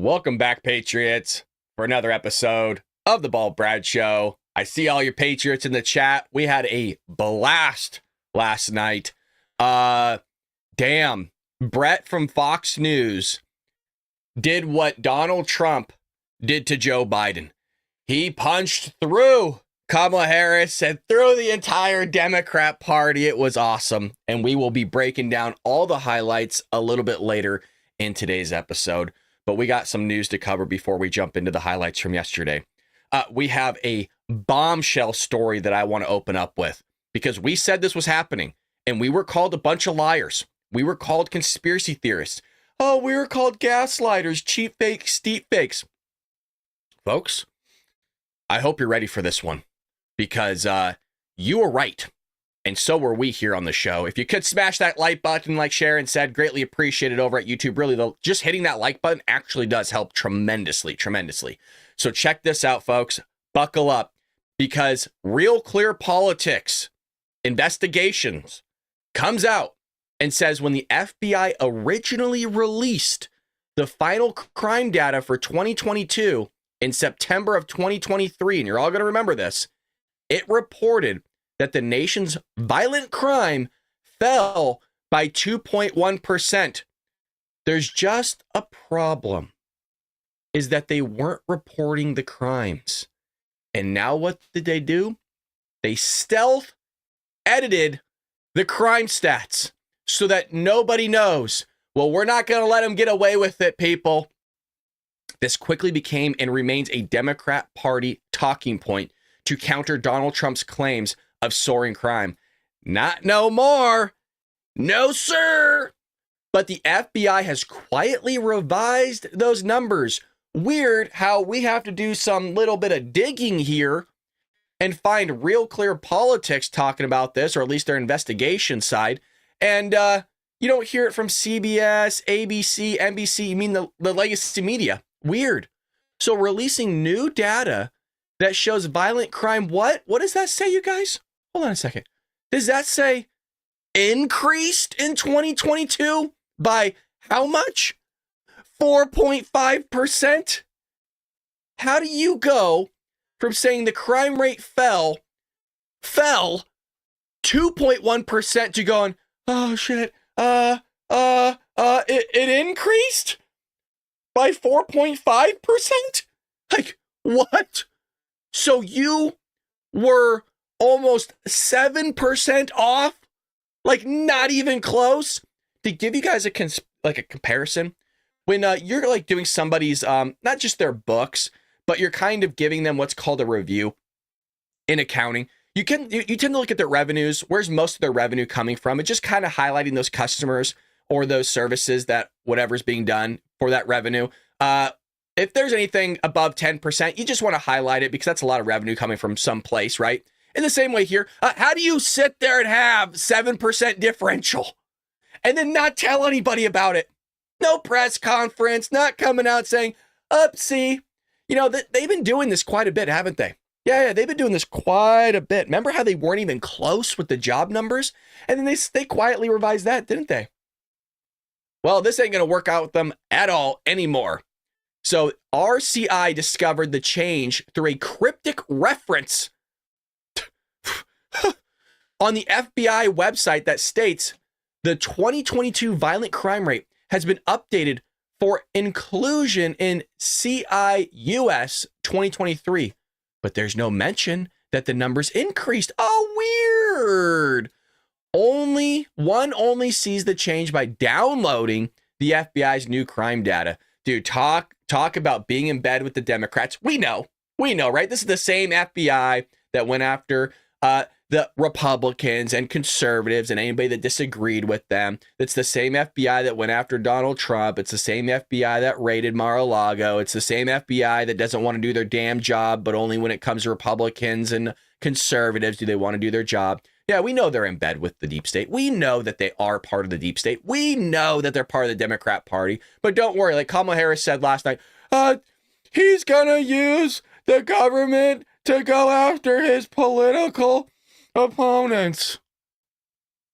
Welcome back, Patriots, for another episode of the Bald Brad Show. I see all your Patriots in the chat. We had a blast last night. Damn. Brett from Fox News did what Donald Trump did to Joe Biden. He punched through Kamala Harris and through the entire Democrat Party. It was awesome. And we will be breaking down all the highlights a little bit later in today's episode. But we got some news to cover before we jump into the highlights from yesterday. We have a bombshell story that I want to open up with because we said this was happening and we were called a bunch of liars. We were called conspiracy theorists. Oh, we were called gaslighters, cheap fakes, deep fakes. Folks, I hope you're ready for this one because you were right. And so were we here on the show. If you could smash that like button, like Sharon said, greatly appreciated over at YouTube. Really, though, just hitting that like button actually does help tremendously. So check this out, folks. Buckle up because Real Clear Politics Investigations comes out and says when the FBI originally released the final crime data for 2022 in September of 2023, and you're all going to remember this, it reported that the nation's violent crime fell by 2.1%. There's just a problem, is that they weren't reporting the crimes. And now what did they do? They stealth edited the crime stats so that nobody knows. Well, we're not going to let them get away with it, people. This quickly became and remains a Democrat Party talking point to counter Donald Trump's claims of soaring crime. Not no more. No, sir. But the FBI has quietly revised those numbers. Weird how we have to do some little bit of digging here and find Real Clear Politics talking about this, or at least their investigation side. And you don't hear it from CBS, ABC, NBC. You mean the legacy media. Weird. So releasing new data that shows violent crime. What does that say, you guys? Hold on a second. Does that say increased in 2022 by how much? 4.5%? How do you go from saying the crime rate fell 2.1% to going, oh shit, it increased by 4.5%? Like, what? So you were almost 7% off? Like, not even close? To give you guys a comparison, when you're like doing somebody's, not just their books, but you're kind of giving them what's called a review in accounting, you tend to look at their revenues. Where's most of their revenue coming from? And just kind of highlighting those customers or those services that whatever's being done for that revenue. If there's anything above 10%, you just want to highlight it because that's a lot of revenue coming from some place, right? In the same way here, how do you sit there and have 7% differential and then not tell anybody about it? No press conference, not coming out saying, see, you know, they've been doing this quite a bit, haven't they? Yeah, they've been doing this quite a bit. Remember how they weren't even close with the job numbers? And then they quietly revised that, didn't they? Well, this ain't going to work out with them at all anymore. So RCI discovered the change through a cryptic reference on the FBI website that states the 2022 violent crime rate has been updated for inclusion in CIUS 2023. But there's no mention that the numbers increased. Oh, weird. One only sees the change by downloading the FBI's new crime data. Dude, talk about being in bed with the Democrats. We know, right? This is the same FBI that went after the Republicans and conservatives and anybody that disagreed with them. It's the same FBI that went after Donald Trump. It's the same FBI that raided Mar-a-Lago. It's the same FBI that doesn't want to do their damn job, but only when it comes to Republicans and conservatives do they want to do their job. Yeah, we know they're in bed with the deep state. We know that they are part of the deep state. We know that they're part of the Democrat Party. But don't worry, like Kamala Harris said last night, he's going to use the government to go after his political opponents.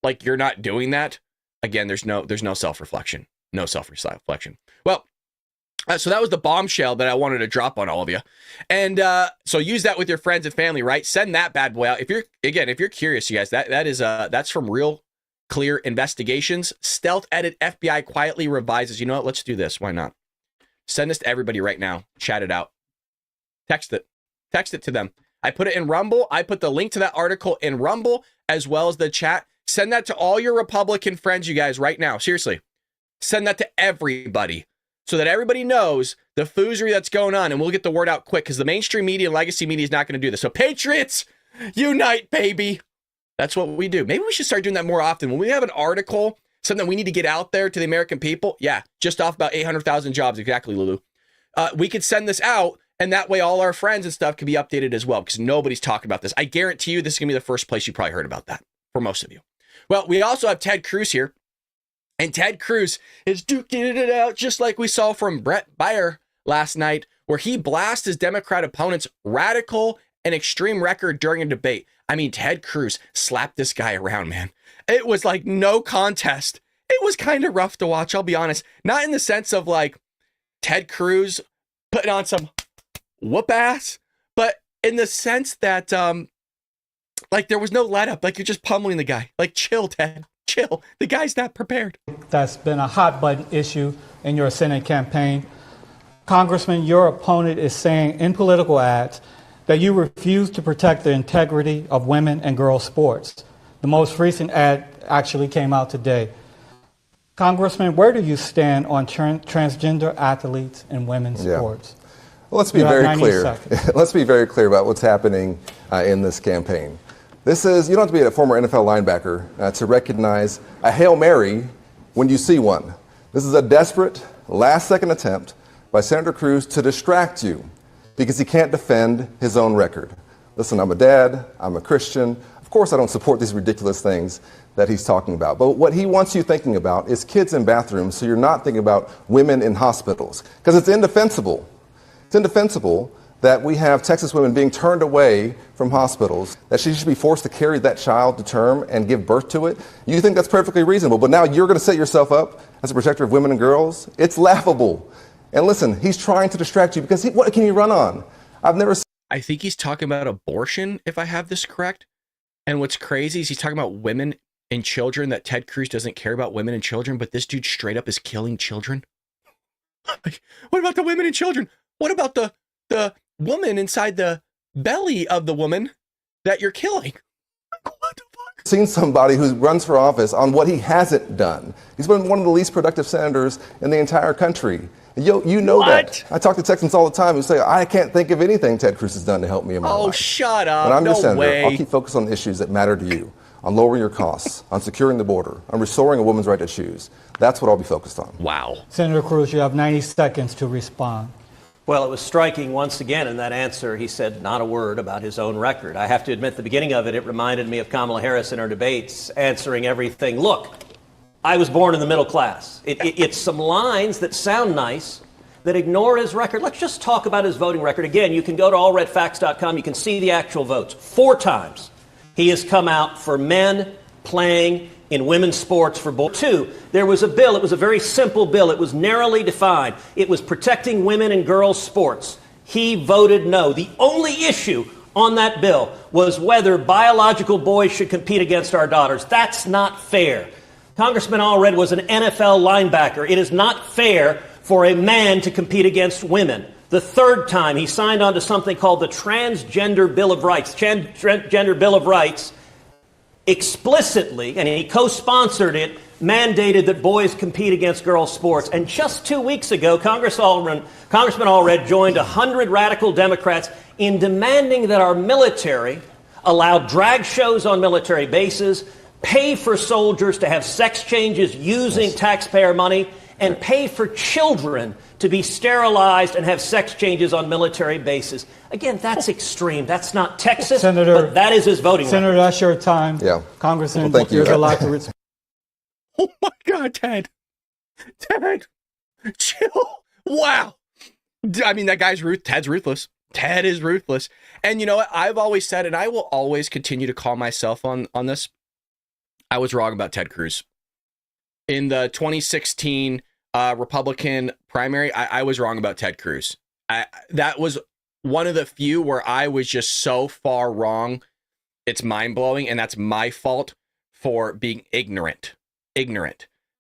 Like, you're not doing that. Again, there's no self-reflection. No self-reflection. Well, So that was the bombshell that I wanted to drop on all of you. And so use that with your friends and family, right? Send that bad boy out. If you're curious, you guys, that's from Real Clear Investigations. Stealth edit, FBI quietly revises. You know what? Let's do this. Why not? Send this to everybody right now. Chat it out. Text it to them. I put it in Rumble. I put the link to that article in Rumble as well as the chat. Send that to all your Republican friends, you guys, right now. Seriously. Send that to everybody so that everybody knows the foozery that's going on, and we'll get the word out quick because the mainstream media and legacy media is not going to do this. So Patriots, unite, baby. That's what we do. Maybe we should start doing that more often. When we have an article, something we need to get out there to the American people, yeah, just off about 800,000 jobs. Exactly, Lulu. We could send this out, and that way all our friends and stuff can be updated as well because nobody's talking about this. I guarantee you this is going to be the first place you probably heard about that for most of you. Well, we also have Ted Cruz here. And Ted Cruz is duking it out just like we saw from Brett Baier last night, where he blasts his Democrat opponent's radical and extreme record during a debate. I mean, Ted Cruz slapped this guy around, man. It was like no contest. It was kind of rough to watch, I'll be honest. Not in the sense of like Ted Cruz putting on some whoop ass, but in the sense that like there was no let up. Like you're just pummeling the guy. Like chill, Ted. Chill. The guy's not prepared. That's been a hot button issue in your Senate campaign. Congressman, your opponent is saying in political ads that you refuse to protect the integrity of women and girls sports. The most recent ad actually came out today. Congressman, where do you stand on transgender athletes in women's sports? Well, let's be very clear. Let's be very clear about what's happening in this campaign. This is, you don't have to be a former NFL linebacker to recognize a Hail Mary when you see one. This is a desperate, last-second attempt by Senator Cruz to distract you because he can't defend his own record. Listen, I'm a dad, I'm a Christian. Of course I don't support these ridiculous things that he's talking about. But what he wants you thinking about is kids in bathrooms, so you're not thinking about women in hospitals. Because it's indefensible. It's indefensible that we have Texas women being turned away from hospitals, that she should be forced to carry that child to term and give birth to it. You think that's perfectly reasonable, but now you're going to set yourself up as a protector of women and girls? It's laughable. And listen, he's trying to distract you because what can you run on? I think he's talking about abortion, if I have this correct. And what's crazy is he's talking about women and children, that Ted Cruz doesn't care about women and children, but this dude straight up is killing children. Like, what about the women and children? What about the woman inside the belly of the woman that you're killing? What the fuck? Seen somebody who runs for office on what he hasn't done. He's been one of the least productive senators in the entire country. You know that. I talk to Texans all the time who say, I can't think of anything Ted Cruz has done to help me in my life. Oh, shut up. When I'm your no senator, way. I'll keep focused on issues that matter to you, on lowering your costs, on securing the border, on restoring a woman's right to choose. That's what I'll be focused on. Wow. Senator Cruz, you have 90 seconds to respond. Well, it was striking once again in that answer. He said not a word about his own record. I have to admit, the beginning of it reminded me of Kamala Harris in her debates, answering everything. Look, I was born in the middle class. It's some lines that sound nice that ignore his record. Let's just talk about his voting record. Again, you can go to allredfacts.com. You can see the actual votes. 4 times he has come out for men playing in women's sports for boys. 2, there was a bill. It was a very simple bill. It was narrowly defined. It was protecting women and girls' sports. He voted no. The only issue on that bill was whether biological boys should compete against our daughters. That's not fair. Congressman Allred was an NFL linebacker. It is not fair for a man to compete against women. The 3rd time he signed on to something called the Transgender Bill of Rights. Transgender Bill of Rights explicitly, and he co-sponsored it, mandated that boys compete against girls' sports. And just 2 weeks ago, Congressman Allred joined 100 radical Democrats in demanding that our military allow drag shows on military bases, pay for soldiers to have sex changes using taxpayer money, and pay for children to be sterilized and have sex changes on military bases. Again, that's extreme. That's not Texas, Senator, but that is his voting record. Senator, that's your time. Yeah. Congressman, well, thank you. there's a lot to respond. Oh my God, Ted. Ted, chill. Wow. I mean, that guy's Ted's ruthless. Ted is ruthless. And you know what? I've always said, and I will always continue to call myself on this, I was wrong about Ted Cruz. In the 2016 Republican primary, I was wrong about Ted Cruz. That was one of the few where I was just so far wrong. It's mind-blowing, and that's my fault for being ignorant.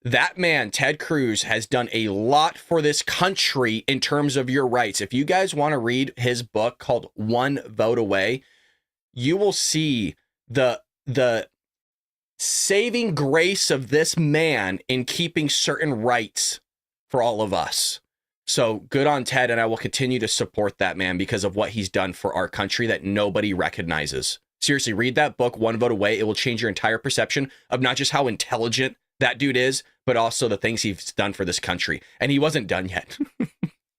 That man, Ted Cruz, has done a lot for this country in terms of your rights. If you guys want to read his book called One Vote Away, you will see the saving grace of this man in keeping certain rights for all of us. So good on Ted, and I will continue to support that man because of what he's done for our country that nobody recognizes. Seriously, read that book, One Vote Away. It will change your entire perception of not just how intelligent that dude is, but also the things he's done for this country. And he wasn't done yet.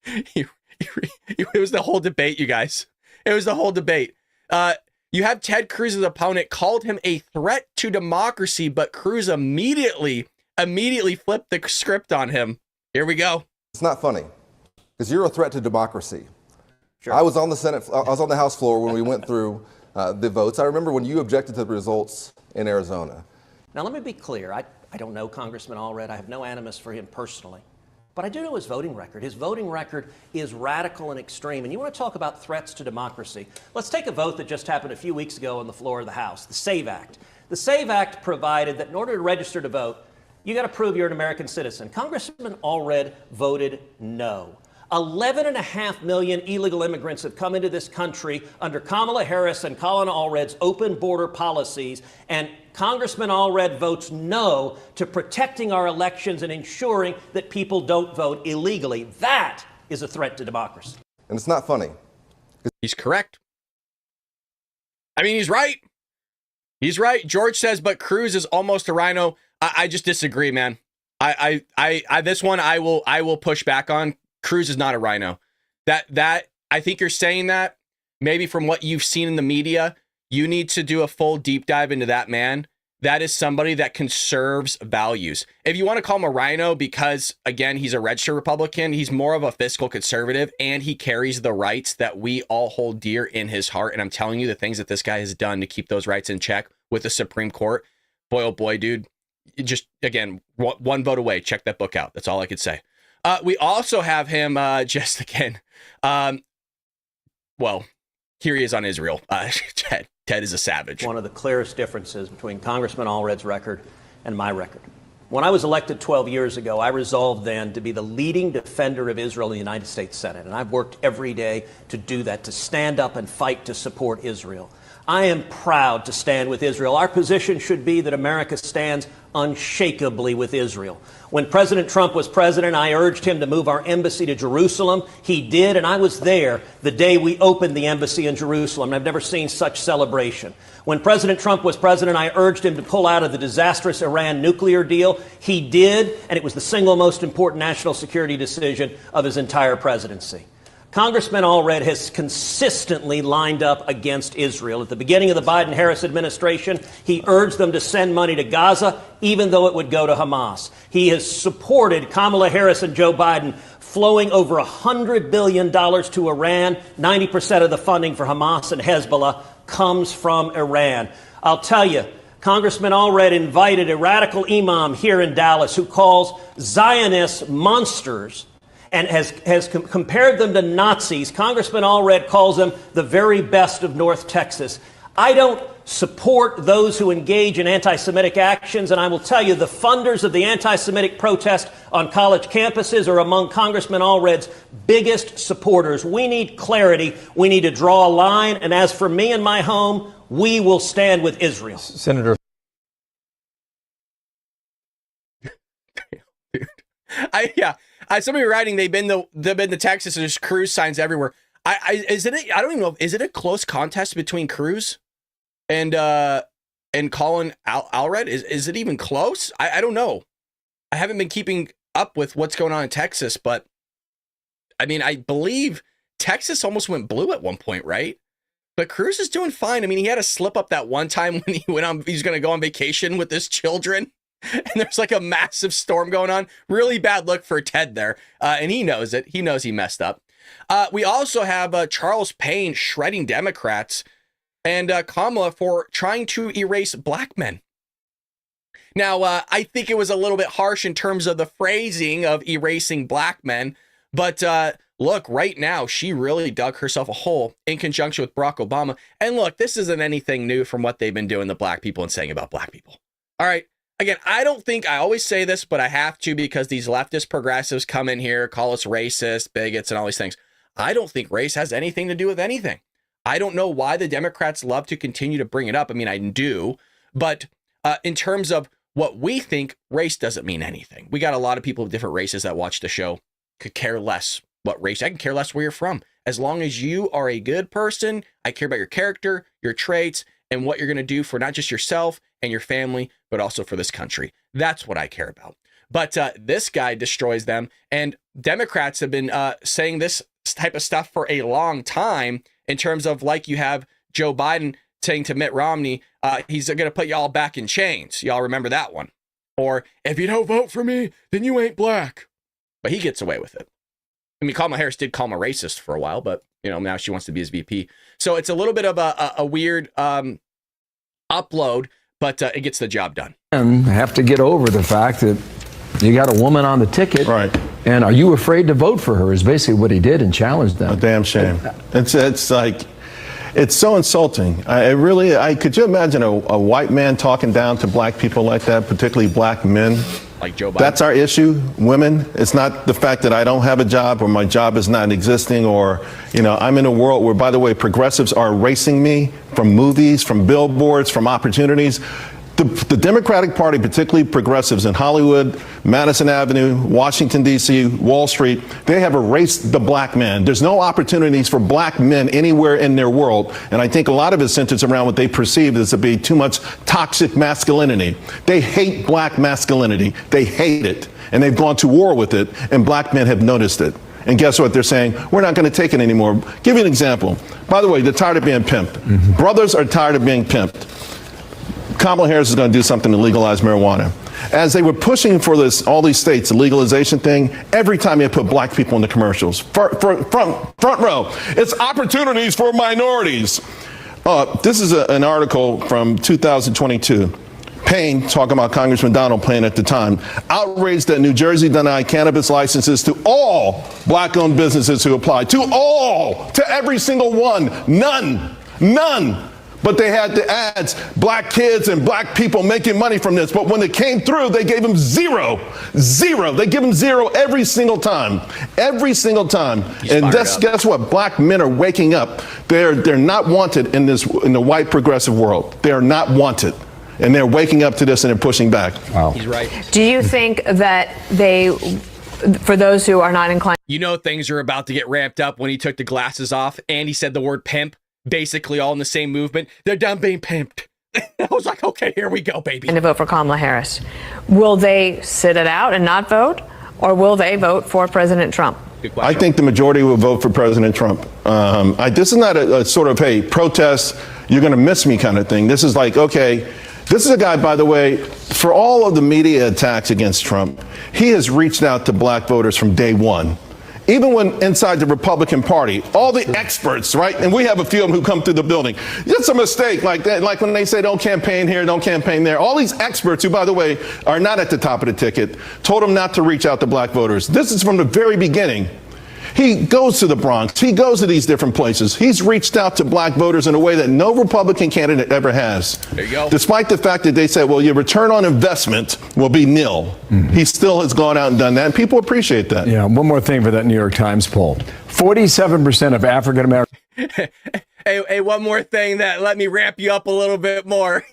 It was the whole debate, you guys. It was the whole debate. You have Ted Cruz's opponent called him a threat to democracy, but Cruz immediately flipped the script on him. Here we go. It's not funny because you're a threat to democracy. Sure. I was on the House floor when we went through the votes. I remember when you objected to the results in Arizona. Now, let me be clear. I don't know Congressman Allred. I have no animus for him personally. But I do know his voting record. His voting record is radical and extreme. And you want to talk about threats to democracy? Let's take a vote that just happened a few weeks ago on the floor of the House, the SAVE Act. The SAVE Act provided that in order to register to vote, you got to prove you're an American citizen. Congressman Allred voted no. 11.5 million illegal immigrants have come into this country under Kamala Harris and Colin Allred's open border policies, and Congressman Allred votes no to protecting our elections and ensuring that people don't vote illegally. That is a threat to democracy. And it's not funny. He's correct. I mean, he's right. He's right. George says, but Cruz is almost a rhino. I just disagree, man. This one I will push back on. Cruz is not a rhino. That I think you're saying that maybe from what you've seen in the media. You need to do a full deep dive into that man. That is somebody that conserves values. If you want to call him a rhino because, again, he's a registered Republican, he's more of a fiscal conservative, and he carries the rights that we all hold dear in his heart. And I'm telling you, the things that this guy has done to keep those rights in check with the Supreme Court, boy, oh boy, dude, just, again, one vote away. Check that book out. That's all I could say. We also have him just again. Well, here he is on Israel. Ted is a savage. One of the clearest differences between Congressman Allred's record and my record. When I was elected 12 years ago, I resolved then to be the leading defender of Israel in the United States Senate. And I've worked every day to do that, to stand up and fight to support Israel. I am proud to stand with Israel. Our position should be that America stands unshakably with Israel. When President Trump was president, I urged him to move our embassy to Jerusalem. He did, and I was there the day we opened the embassy in Jerusalem, and I've never seen such celebration. When President Trump was president, I urged him to pull out of the disastrous Iran nuclear deal. He did, and it was the single most important national security decision of his entire presidency. Congressman Allred has consistently lined up against Israel. At the beginning of the Biden-Harris administration, he urged them to send money to Gaza, even though it would go to Hamas. He has supported Kamala Harris and Joe Biden, flowing over $100 billion to Iran. 90% of the funding for Hamas and Hezbollah comes from Iran. I'll tell you, Congressman Allred invited a radical imam here in Dallas who calls Zionists monsters and has compared them to Nazis. Congressman Allred calls them the very best of North Texas. I don't support those who engage in anti-Semitic actions, and I will tell you the funders of the anti-Semitic protest on college campuses are among Congressman Allred's biggest supporters. We need clarity. We need to draw a line, and as for me and my home, we will stand with Israel. Senator. Somebody writing they've been to Texas and there's Cruz signs everywhere. I don't even know. Is it a close contest between Cruz and Colin Allred? Is it even close? I don't know. I haven't been keeping up with what's going on in Texas, but I mean, I believe Texas almost went blue at one point, right? But Cruz is doing fine. I mean, he had a slip up that one time when he's going to go on vacation with his children. And there's like a massive storm going on. Really bad look for Ted there. And he knows it. He knows he messed up. We also have Charles Payne shredding Democrats and Kamala for trying to erase black men. Now, I think it was a little bit harsh in terms of the phrasing of erasing black men. But look, right now, she really dug herself a hole in conjunction with Barack Obama. And look, this isn't anything new from what they've been doing to black people and saying about black people. All right. Again, I always say this, but I have to because these leftist progressives come in here, call us racist, bigots, and all these things. I don't think race has anything to do with anything. I don't know why the Democrats love to continue to bring it up. I mean, I do. But in terms of what we think, race doesn't mean anything. We got a lot of people of different races that watch the show, could care less what race. I can care less where you're from. As long as you are a good person, I care about your character, your traits, and what you're going to do for not just yourself and your family, but also for this country. That's what I care about. But this guy destroys them. And Democrats have been saying this type of stuff for a long time in terms of, like, you have Joe Biden saying to Mitt Romney, he's going to put y'all back in chains. Y'all remember that one? Or if you don't vote for me, then you ain't black. But he gets away with it. I mean, Kamala Harris did call him a racist for a while, but, you know, now she wants to be his VP. So it's a little bit of a weird upload, but it gets the job done. And have to get over the fact that you got a woman on the ticket. Right. And are you afraid to vote for her is basically what he did and challenged them. A damn shame. It's like, it's so insulting. Could you imagine a white man talking down to black people like that, particularly black men? Like Joe Biden. That's our issue, women. It's not the fact that I don't have a job or my job is not existing or, you know, I'm in a world where, by the way, progressives are erasing me from movies, from billboards, from opportunities. The Democratic Party, particularly progressives in Hollywood, Madison Avenue, Washington, D.C., Wall Street, they have erased the black man. There's no opportunities for black men anywhere in their world. And I think a lot of it centers around what they perceive as to be too much toxic masculinity. They hate black masculinity. They hate it. And they've gone to war with it. And black men have noticed it. And guess what? They're saying, we're not going to take it anymore. Give you an example. By the way, they're tired of being pimped. Mm-hmm. Brothers are tired of being pimped. Kamala Harris is going to do something to legalize marijuana. As they were pushing for this, all these states, the legalization thing, every time they put black people in the commercials, front row, it's opportunities for minorities. This is an article from 2022. Payne, talking about Congressman Donald Payne at the time, outraged that New Jersey denied cannabis licenses to all black-owned businesses who applied. To every single one. None. But they had the ads, black kids and black people making money from this. But when it came through, they gave them zero. They give them zero every single time. And guess what? Black men are waking up. They're not wanted in the white progressive world. They're not wanted. And they're waking up to this and they're pushing back. Wow. He's right. Do you think that for those who are not inclined... You know things are about to get ramped up when he took the glasses off and he said the word pimp. Basically all in the same movement. They're done being pimped. I was like, okay, here we go, baby. And to vote for Kamala Harris. Will they sit it out and not vote? Or will they vote for President Trump? I think the majority will vote for President Trump. This is not a sort of, hey, protest, you're going to miss me kind of thing. This is like, okay, this is a guy, by the way, for all of the media attacks against Trump, he has reached out to black voters from day one. Even when inside the Republican Party, all the experts, right? And we have a few of them who come through the building. It's a mistake like that. Like when they say don't campaign here, don't campaign there. All these experts who, by the way, are not at the top of the ticket, told them not to reach out to black voters. This is from the very beginning. He goes to the Bronx. He goes to these different places. He's reached out to black voters in a way that no Republican candidate ever has. There you go. Despite the fact that they said, well, your return on investment will be nil. Mm-hmm. He still has gone out and done that, and people appreciate that. Yeah, one more thing for that New York Times poll. 47% of African Americans. Hey, one more thing that let me ramp you up a little bit more.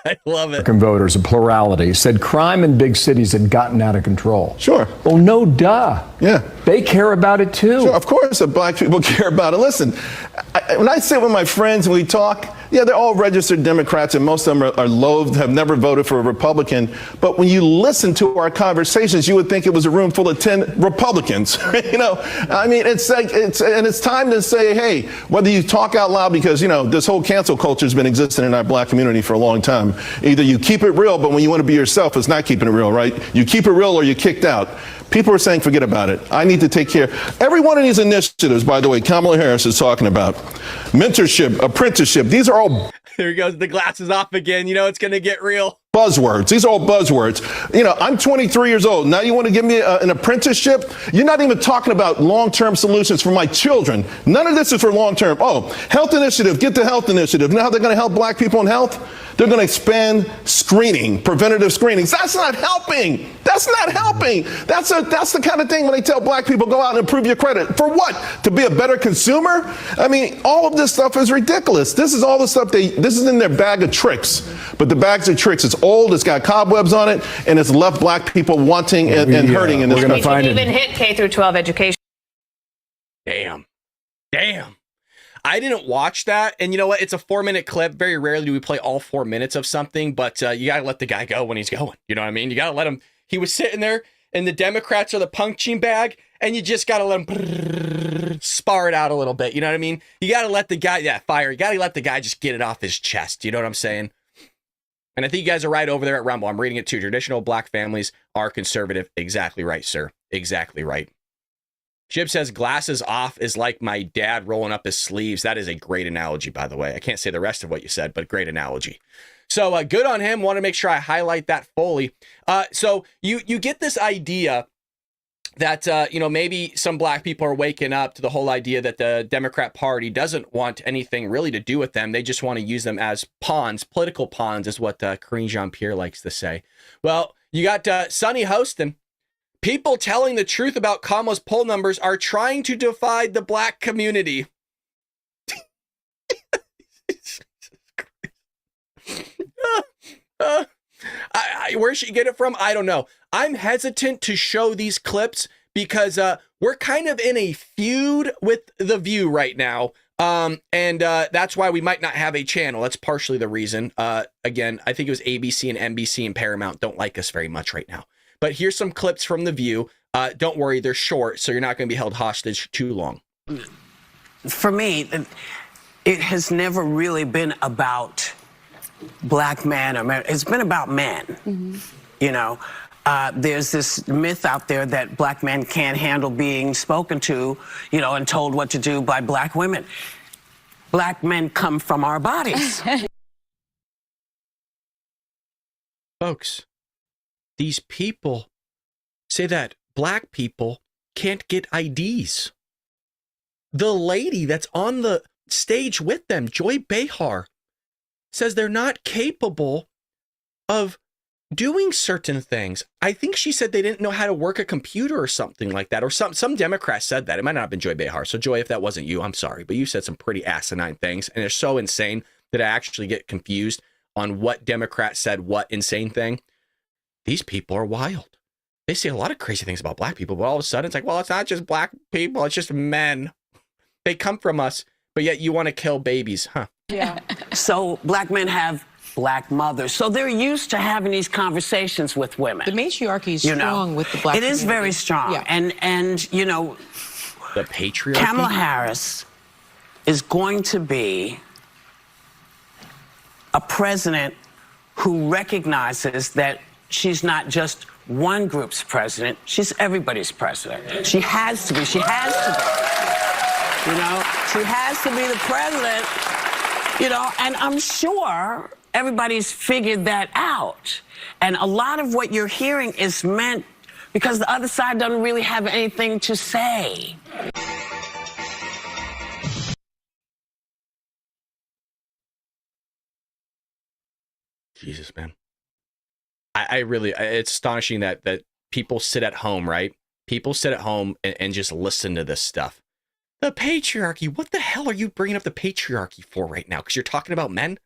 I love it. American voters, a plurality, said crime in big cities had gotten out of control. Sure. Well, no duh. Yeah. They care about it too. Sure, of course, black people care about it. Listen, when I sit with my friends and we talk, yeah, they're all registered Democrats and most of them are loathed, have never voted for a Republican. But when you listen to our conversations, you would think it was a room full of 10 Republicans. You know, I mean, it's time to say, hey, whether you talk out loud, because, you know, this whole cancel culture has been existing in our black community for a long time. Either you keep it real, but when you want to be yourself, it's not keeping it real, right? You keep it real or you're kicked out. People are saying, forget about it. I need to take care. Every one of these initiatives, by the way, Kamala Harris is talking about mentorship, apprenticeship. These are all There he goes. The glasses off again. You know it's going to get real. Buzzwords. These are all buzzwords. You know, I'm 23 years old. Now you want to give me an apprenticeship? You're not even talking about long-term solutions for my children. None of this is for long-term. Oh, health initiative. Get the health initiative. Now they're going to help black people in health? They're going to expand screening, preventative screenings. That's not helping. That's not helping. That's the kind of thing when they tell black people go out and improve your credit. For what? To be a better consumer? I mean, all of this stuff is ridiculous. This is all the stuff this is in their bag of tricks. But the bags of tricks, it's old, it's got cobwebs on it, and it's left black people wanting and hurting in this country. We can even hit K through 12 education. Damn. I didn't watch that. And you know what? It's a 4-minute clip. Very rarely do we play all 4 minutes of something, but you got to let the guy go when he's going. You know what I mean? You got to let him. He was sitting there and the Democrats are the punching bag and you just got to let him spar it out a little bit. You know what I mean? You got to let the guy, you got to let the guy just get it off his chest. You know what I'm saying? And I think you guys are right over there at Rumble. I'm reading it too. Traditional black families are conservative. Exactly right, sir. Exactly right. Jib says glasses off is like my dad rolling up his sleeves. That is a great analogy, by the way. I can't say the rest of what you said, but great analogy. So good on him. Want to make sure I highlight that fully. So you get this idea that, maybe some black people are waking up to the whole idea that the Democrat Party doesn't want anything really to do with them. They just want to use them as pawns. Political pawns is what Karine Jean-Pierre likes to say. Well, you got Sonny Hostin. People telling the truth about Kamala's poll numbers are trying to divide the black community. Where she get it from? I don't know. I'm hesitant to show these clips because we're kind of in a feud with The View right now. And that's why we might not have a channel. That's partially the reason. Again, I think it was ABC and NBC and Paramount don't like us very much right now. But here's some clips from The View. Don't worry, they're short, so you're not going to be held hostage too long. For me, it has never really been about black men. It's been about men. Mm-hmm. You know, there's this myth out there that black men can't handle being spoken to, and told what to do by black women. Black men come from our bodies. Folks, these people say that black people can't get IDs. The lady that's on the stage with them, Joy Behar, says they're not capable of doing certain things. I think she said they didn't know how to work a computer or something like that. Or some Democrat said that. It might not have been Joy Behar. So Joy, if that wasn't you, I'm sorry. But you said some pretty asinine things. And they're so insane that I actually get confused on what Democrat said what insane thing. These people are wild. They say a lot of crazy things about black people, but all of a sudden it's like, well, it's not just black people, it's just men. They come from us, but yet you want to kill babies, huh? Yeah. So black men have black mothers. So they're used to having these conversations with women. The matriarchy is strong with the black community. It is very strong. Yeah. And the patriarchy? Kamala Harris is going to be a president who recognizes that she's not just one group's president, she's everybody's president. She has to be. She has to be. She has to be the president, and I'm sure everybody's figured that out. And a lot of what you're hearing is meant because the other side doesn't really have anything to say. Jesus, man. I really, it's astonishing that people sit at home, right? People sit at home and just listen to this stuff. The patriarchy. What the hell are you bringing up the patriarchy for right now? Because you're talking about men?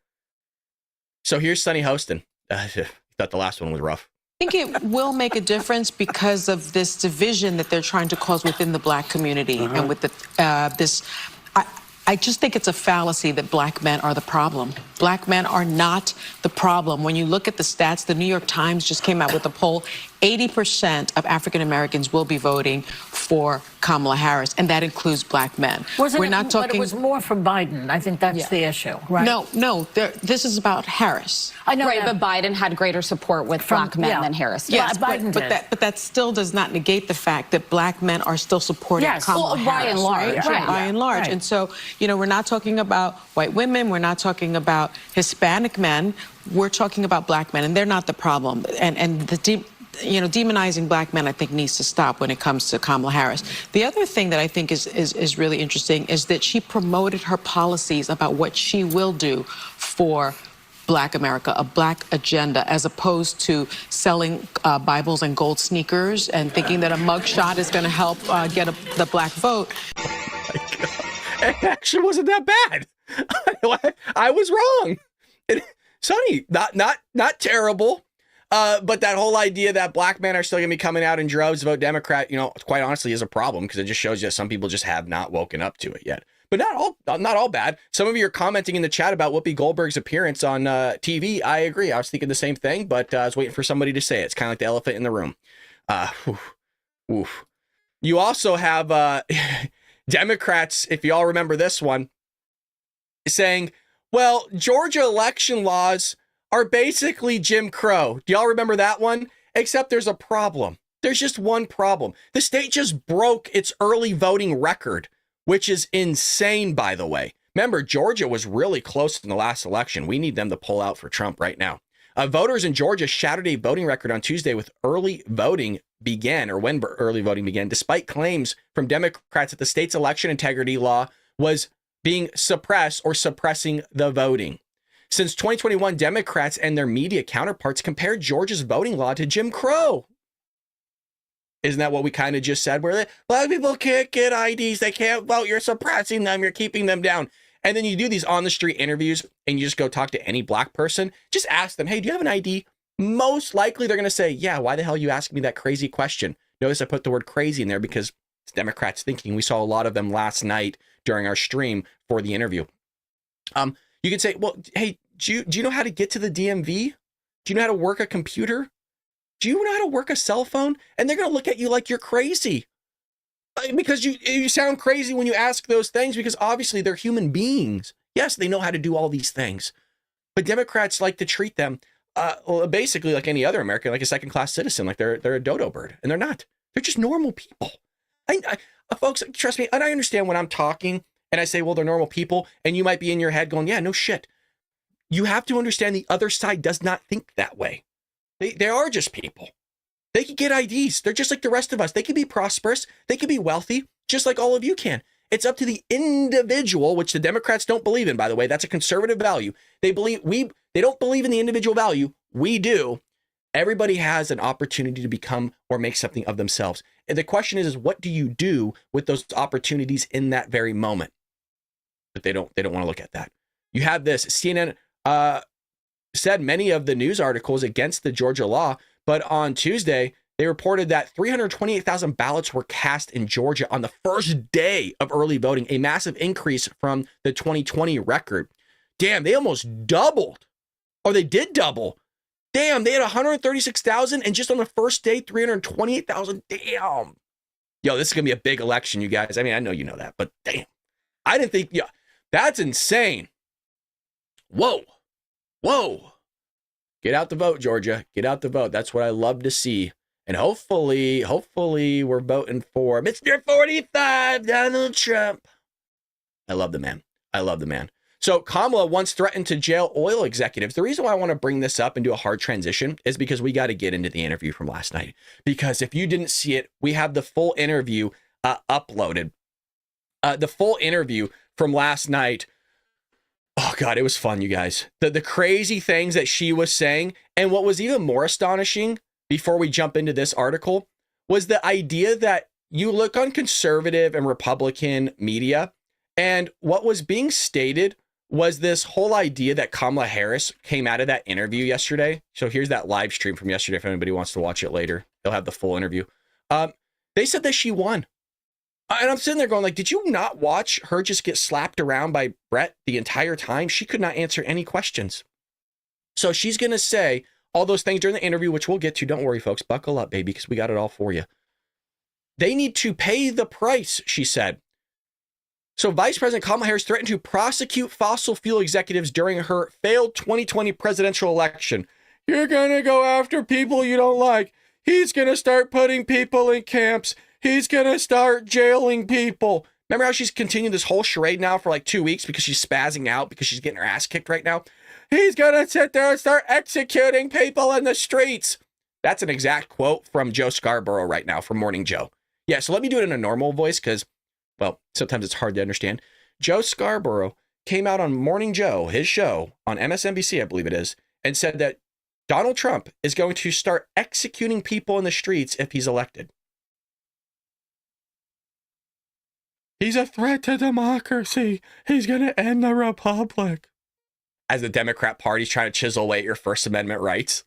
So here's Sonny Hostin. Thought the last one was rough. I think it will make a difference because of this division that they're trying to cause within the black community. Uh-huh. And with this, I just think it's a fallacy that black men are the problem. Black men are not the problem. When you look at the stats, the New York Times just came out with a poll. 80% of African Americans will be voting for Kamala Harris, and that includes black men. But it was more for Biden. I think that's the issue, right? No. This is about Harris. I know, right, but Biden had greater support with black men than Harris did. Yes, but that still does not negate the fact that black men are still supporting Kamala Harris. By and large. Right? By and large. And so, we're not talking about white women. We're not talking about Hispanic men. We're talking about black men, and they're not the problem. And the demonizing black men, I think, needs to stop when it comes to Kamala Harris. The other thing that I think is really interesting is that she promoted her policies about what she will do for Black America, a black agenda, as opposed to selling Bibles and gold sneakers and thinking that a mugshot is going to help get the black vote. Oh my God. It actually wasn't that bad. I was wrong. Sonny, not terrible. But that whole idea that black men are still going to be coming out in droves to vote Democrat, quite honestly, is a problem because it just shows you that some people just have not woken up to it yet. But not all bad. Some of you are commenting in the chat about Whoopi Goldberg's appearance on TV. I agree. I was thinking the same thing, but I was waiting for somebody to say it. It's kind of like the elephant in the room. You also have Democrats, if you all remember this one, saying, well, Georgia election laws are basically Jim Crow. Do y'all remember that one? Except there's a problem. There's just one problem. The state just broke its early voting record, which is insane, by the way. Remember, Georgia was really close in the last election. We need them to pull out for Trump right now. Voters in Georgia shattered a voting record on Tuesday with early voting began, or when early voting began, despite claims from Democrats that the state's election integrity law was being suppressed or suppressing the voting. Since 2021, Democrats and their media counterparts compared Georgia's voting law to Jim Crow. Isn't that what we kind of just said? Where black people can't get IDs, they can't vote, you're suppressing them, you're keeping them down. And then you do these on the street interviews and you just go talk to any black person, just ask them, hey, do you have an ID? Most likely they're going to say, yeah, why the hell are you asking me that crazy question? Notice I put the word crazy in there because it's Democrats thinking. We saw a lot of them last night during our stream for the interview. You could say, well, hey, do you know how to get to the DMV? Do you know how to work a computer? Do you know how to work a cell phone? And they're going to look at you like you're crazy. Because you sound crazy when you ask those things, because obviously they're human beings. Yes, they know how to do all these things. But Democrats like to treat them basically like any other American, like a second-class citizen, like they're a dodo bird. And they're not. They're just normal people. Folks, trust me, and I understand when I'm talking and I say, well, they're normal people, and you might be in your head going, yeah, no shit. You have to understand the other side does not think that way. They are just people. They can get IDs. They're just like the rest of us. They can be prosperous. They can be wealthy, just like all of you can. It's up to the individual, which the Democrats don't believe in, by the way. That's a conservative value. They don't believe in the individual value. We do. Everybody has an opportunity to become or make something of themselves. And the question is what do you do with those opportunities in that very moment? But they don't want to look at that. You have this. CNN said many of the news articles against the Georgia law, but on Tuesday, they reported that 328,000 ballots were cast in Georgia on the first day of early voting, a massive increase from the 2020 record. Damn, they almost doubled. Or they did double. Damn, they had 136,000, and just on the first day, 328,000. Damn. Yo, this is going to be a big election, you guys. I mean, I know you know that, but damn. I didn't think, yeah, that's insane. Whoa. Get out the vote, Georgia. Get out the vote. That's what I love to see. And hopefully we're voting for Mr. 45, Donald Trump. I love the man. So Kamala once threatened to jail oil executives. The reason why I want to bring this up and do a hard transition is because we got to get into the interview from last night. Because if you didn't see it, we have the full interview uploaded. The full interview from last night. Oh, God, it was fun, you guys. The crazy things that she was saying. And what was even more astonishing before we jump into this article was the idea that you look on conservative and Republican media, and what was being stated was this whole idea that Kamala Harris came out of that interview yesterday. So here's that live stream from yesterday if anybody wants to watch it later. They'll have the full interview. They said that she won. And I'm sitting there going like, did you not watch her just get slapped around by Brett the entire time? She could not answer any questions. So she's going to say all those things during the interview, which we'll get to. Don't worry, folks. Buckle up, baby, because we got it all for you. They need to pay the price, she said. So Vice President Kamala Harris threatened to prosecute fossil fuel executives during her failed 2020 presidential election. You're going to go after people you don't like. He's going to start putting people in camps. He's going to start jailing people. Remember how she's continued this whole charade now for like 2 weeks because she's spazzing out because she's getting her ass kicked right now? He's going to sit there and start executing people in the streets. That's an exact quote from Joe Scarborough right now from Morning Joe. Yeah, so let me do it in a normal voice because, well, sometimes it's hard to understand. Joe Scarborough came out on Morning Joe, his show on MSNBC, I believe it is, and said that Donald Trump is going to start executing people in the streets if he's elected. He's a threat to democracy. He's going to end the republic. As the Democrat Party's trying to chisel away at your First Amendment rights.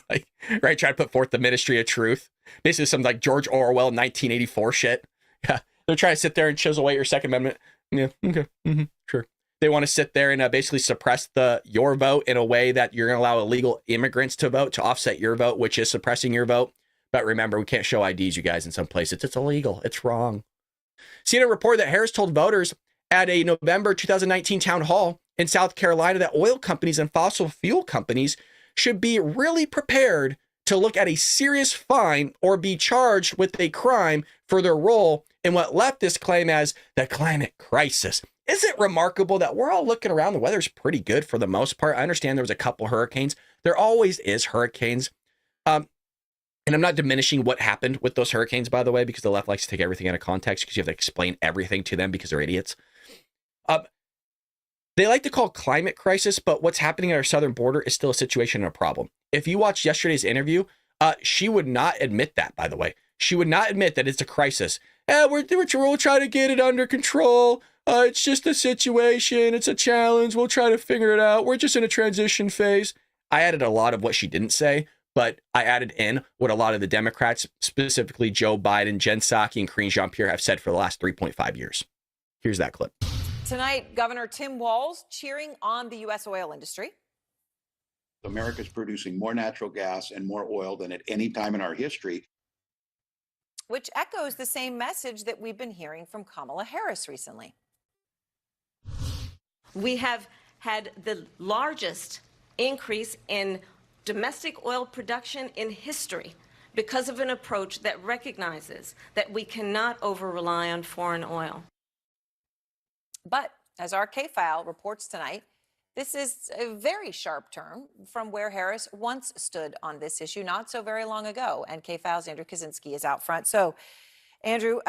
Like, right? Trying to put forth the Ministry of Truth. Basically some like George Orwell 1984 shit. Yeah. They're trying to sit there and chisel away at your Second Amendment. Yeah. Okay. Mm-hmm. Sure. They want to sit there and basically suppress your vote in a way that you're going to allow illegal immigrants to vote to offset your vote, which is suppressing your vote. But remember, we can't show IDs, you guys, in some places. It's illegal. It's wrong. CNN reported that Harris told voters at a November 2019 town hall in South Carolina that oil companies and fossil fuel companies should be really prepared to look at a serious fine or be charged with a crime for their role in what leftists claim as the climate crisis. Isn't it remarkable that we're all looking around? The weather's pretty good for the most part. I understand there was a couple hurricanes. There always is hurricanes. And I'm not diminishing what happened with those hurricanes, by the way, because the left likes to take everything out of context because you have to explain everything to them because they're idiots. They like to call climate crisis, but what's happening at our southern border is still a situation and a problem. If you watched yesterday's interview, she would not admit that, by the way. She would not admit that it's a crisis. We'll try to get it under control. It's just a situation. It's a challenge. We'll try to figure it out. We're just in a transition phase. I added a lot of what she didn't say, but I added in what a lot of the Democrats, specifically Joe Biden, Jen Psaki, and Karine Jean-Pierre have said for the last 3.5 years. Here's that clip. Tonight, Governor Tim Walz cheering on the U.S. oil industry. America's producing more natural gas and more oil than at any time in our history. Which echoes the same message that we've been hearing from Kamala Harris recently. We have had the largest increase in domestic oil production in history because of an approach that recognizes that we cannot over-rely on foreign oil. But as our K-File reports tonight, this is a very sharp turn from where Harris once stood on this issue not so very long ago. And K-File's Andrew Kaczynski is out front. So, Andrew,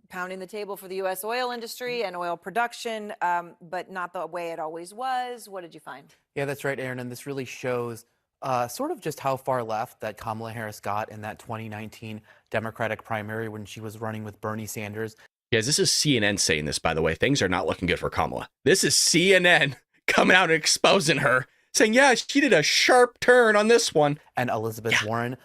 pounding the table for the U.S. oil industry and oil production, but not the way it always was. What did you find? Yeah, that's right, Aaron. And this really shows sort of just how far left that Kamala Harris got in that 2019 Democratic primary when she was running with Bernie Sanders. Guys, this is CNN saying this, by the way. Things are not looking good for Kamala. This is CNN coming out and exposing her, saying, yeah, she did a sharp turn on this one. And Elizabeth Warren,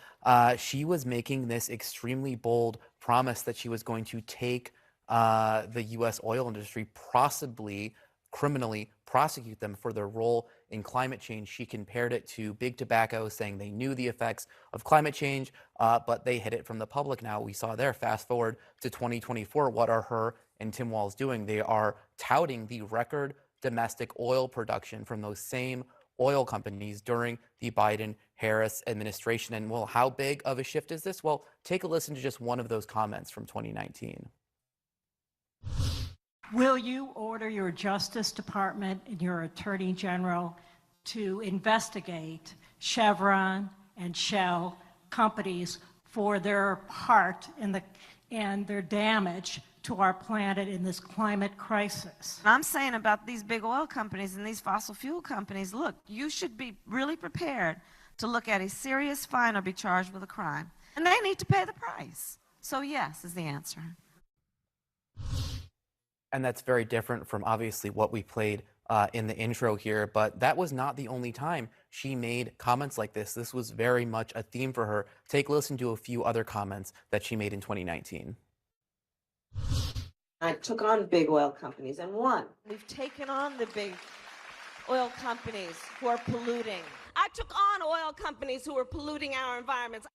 she was making this extremely bold promise that she was going to take the U.S. oil industry, possibly criminally prosecute them for their role in climate change. She compared it to big tobacco, saying they knew the effects of climate change, but they hid it from the public. Now we saw there, fast forward to 2024, what are her and Tim Walz doing? They are touting the record domestic oil production from those same oil companies during the Biden-Harris administration. And well, how big of a shift is this? Well, take a listen to just one of those comments from 2019. Will you order your Justice Department and your Attorney General to investigate Chevron and Shell companies for their part in and their damage to our planet in this climate crisis? I'm saying about these big oil companies and these fossil fuel companies, look, you should be really prepared to look at a serious fine or be charged with a crime. And they need to pay the price. So yes is the answer. And that's very different from obviously what we played in the intro here, but that was not the only time she made comments like this. This was very much a theme for her. Take a listen to a few other comments that she made in 2019. I took on big oil companies and won. We've taken on the big oil companies who are polluting. I took on oil companies who are polluting our environments.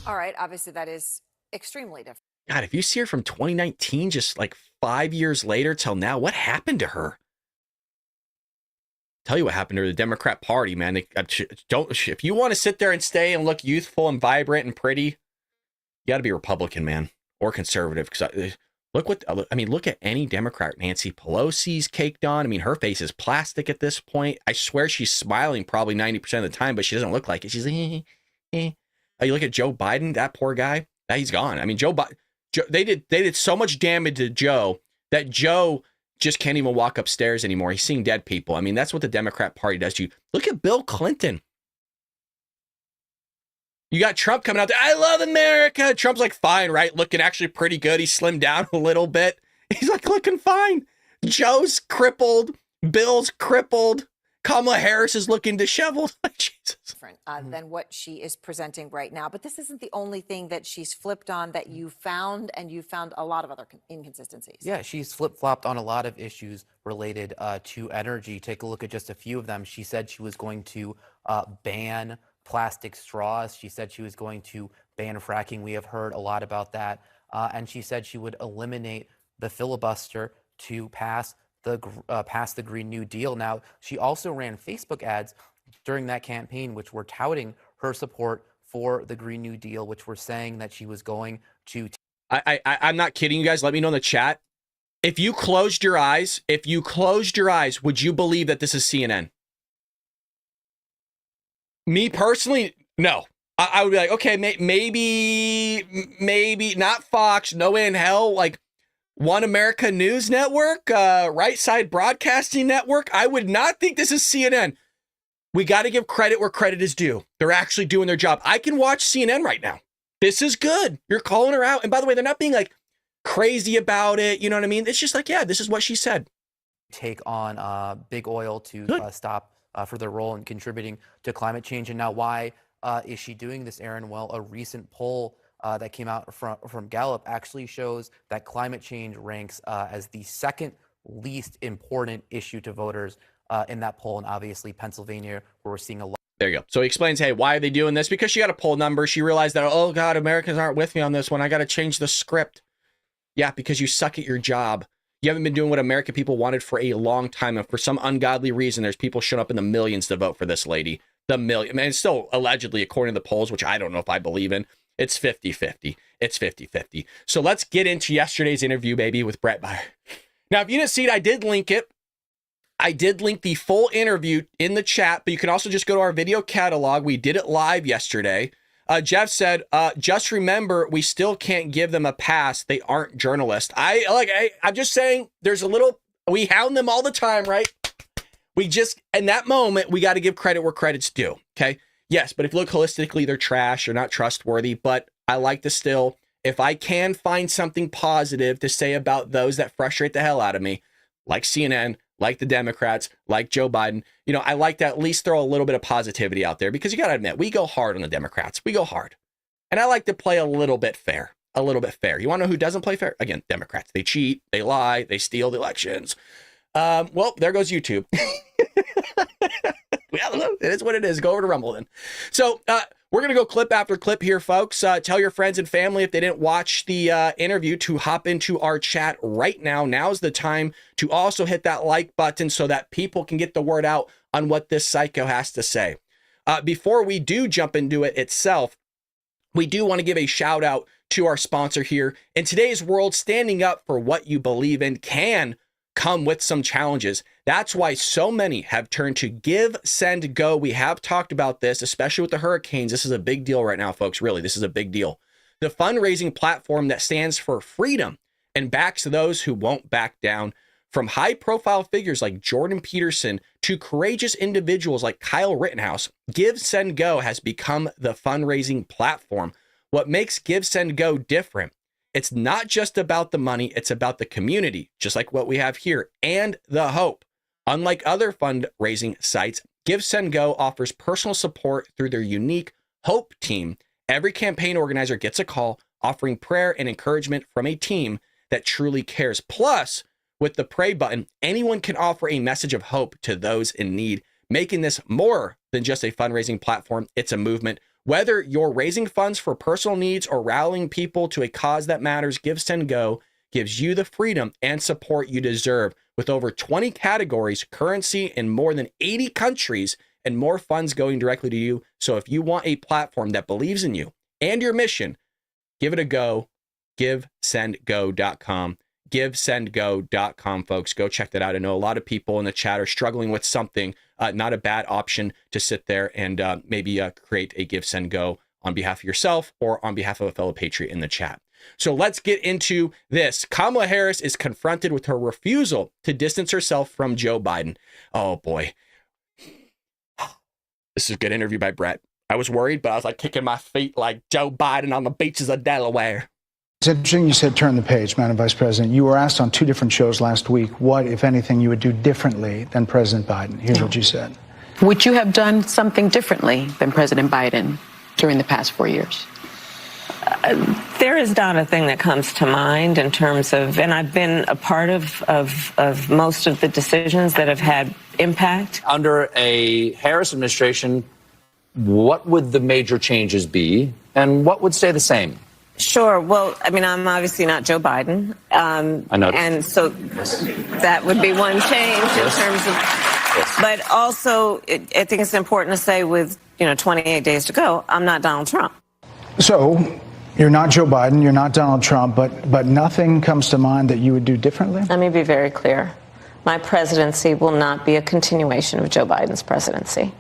All right, obviously that is extremely different. God, if you see her from 2019, just like 5 years later till now, what happened to her? Tell you what happened to her, the Democrat Party, man. If you want to sit there and stay and look youthful and vibrant and pretty, you got to be Republican, man, or conservative. Because Look at any Democrat. Nancy Pelosi's caked on. I mean, her face is plastic at this point. I swear she's smiling probably 90% of the time, but she doesn't look like it. She's like, You look at Joe Biden, that poor guy, he's gone. I mean, they did so much damage to Joe that Joe just can't even walk upstairs anymore. He's seeing dead people. I mean, that's what the Democrat Party does to you. Look at Bill Clinton. You got Trump coming out there. I love America. Trump's like, fine, right? Looking actually pretty good. He slimmed down a little bit. He's like looking fine. Joe's crippled. Bill's crippled. Kamala Harris is looking disheveled. Jesus. Different than what she is presenting right now. But this isn't the only thing that she's flipped on that you found, and you found a lot of other inconsistencies. Yeah, she's flip-flopped on a lot of issues related to energy. Take a look at just a few of them. She said she was going to ban plastic straws. She said she was going to ban fracking. We have heard a lot about that. And she said she would eliminate the filibuster to pass the Green New Deal. Now, she also ran Facebook ads during that campaign, which were touting her support for the Green New Deal, which were saying that she was going to... I'm not kidding you guys. Let me know in the chat. If you closed your eyes, would you believe that this is CNN? Me personally, no. I would be like, okay, maybe not Fox, no way in hell, like One America News Network, Right Side Broadcasting Network. I would not think this is CNN. We got to give credit where credit is due. They're actually doing their job. I can watch CNN right now. This is good. You're calling her out. And by the way, they're not being like crazy about it. You know what I mean? It's just like, yeah, this is what she said. Take on big oil to stop for their role in contributing to climate change. And now why is she doing this, Aaron? Well, a recent poll that came out from Gallup actually shows that climate change ranks as the second least important issue to voters in that poll. And obviously Pennsylvania, where we're seeing a lot. There you go. So he explains, hey, why are they doing this? Because she got a poll number. She realized that, oh God, Americans aren't with me on this one. I got to change the script. Yeah, because you suck at your job. You haven't been doing what American people wanted for a long time. And for some ungodly reason, there's people showing up in the millions to vote for this lady. The million. I mean, it's still allegedly, according to the polls, which I don't know if I believe in. It's 50-50. It's 50-50. So let's get into yesterday's interview, baby, with Brett Baier. Now, if you didn't see it, I did link it. I did link the full interview in the chat, but you can also just go to our video catalog. We did it live yesterday. Jeff said, just remember, we still can't give them a pass. They aren't journalists. I'm just saying there's we hound them all the time, right? In that moment, we got to give credit where credit's due. Okay. Yes. But if you look holistically, they're trash. They're not trustworthy, but I like to still, if I can find something positive to say about those that frustrate the hell out of me, like CNN, like the Democrats, like Joe Biden, I like to at least throw a little bit of positivity out there, because you got to admit, we go hard on the Democrats. We go hard. And I like to play a little bit fair. You want to know who doesn't play fair? Again, Democrats. They cheat, they lie, they steal the elections. Well, there goes YouTube. Well, it is what it is. Go over to Rumble then. So we're going to go clip after clip here, folks. Tell your friends and family, if they didn't watch the interview, to hop into our chat right now. Now's the time to also hit that like button so that people can get the word out on what this psycho has to say. Before we do jump into it itself, we do want to give a shout out to our sponsor here. In today's world, standing up for what you believe in can come with some challenges. That's why so many have turned to Give, Send, Go. We have talked about this, especially with the hurricanes. This is a big deal right now, folks. Really, this is a big deal. The fundraising platform that stands for freedom and backs those who won't back down. From high-profile figures like Jordan Peterson to courageous individuals like Kyle Rittenhouse, Give, Send, Go has become the fundraising platform. What makes Give, Send, Go different? It's not just about the money, it's about the community, just like what we have here, and the hope. Unlike other fundraising sites, Give, Send, Go offers personal support through their unique Hope team. Every campaign organizer gets a call offering prayer and encouragement from a team that truly cares. Plus, with the pray button, anyone can offer a message of hope to those in need, making this more than just a fundraising platform. It's a movement. Whether you're raising funds for personal needs or rallying people to a cause that matters, Give, Send, Go gives you the freedom and support you deserve. With over 20 categories, currency in more than 80 countries, and more funds going directly to you. So if you want a platform that believes in you and your mission, give it a go. givesendgo.com. Givesendgo.com, folks. Go check that out. I know a lot of people in the chat are struggling with something. Not a bad option to sit there and maybe create a Give Send Go on behalf of yourself or on behalf of a fellow patriot in the chat. So let's get into this. Kamala Harris is confronted with her refusal to distance herself from Joe Biden. Oh boy. This is a good interview by Brett. I was worried, but I was like kicking my feet like Joe Biden on the beaches of Delaware. It's interesting you said turn the page, Madam Vice President. You were asked on 2 different shows last week what, if anything, you would do differently than President Biden. Here's what you said. Would you have done something differently than President Biden during the past 4 years? There is not a thing that comes to mind in terms of, and I've been a part of most of the decisions that have had impact. Under a Harris administration, what would the major changes be and what would stay the same? Sure. Well, I mean, I'm obviously not Joe Biden. I know. And so that would be one change in terms of, but also I think it's important to say with, 28 days to go, I'm not Donald Trump. So you're not Joe Biden, you're not Donald Trump, but nothing comes to mind that you would do differently? Let me be very clear. My presidency will not be a continuation of Joe Biden's presidency.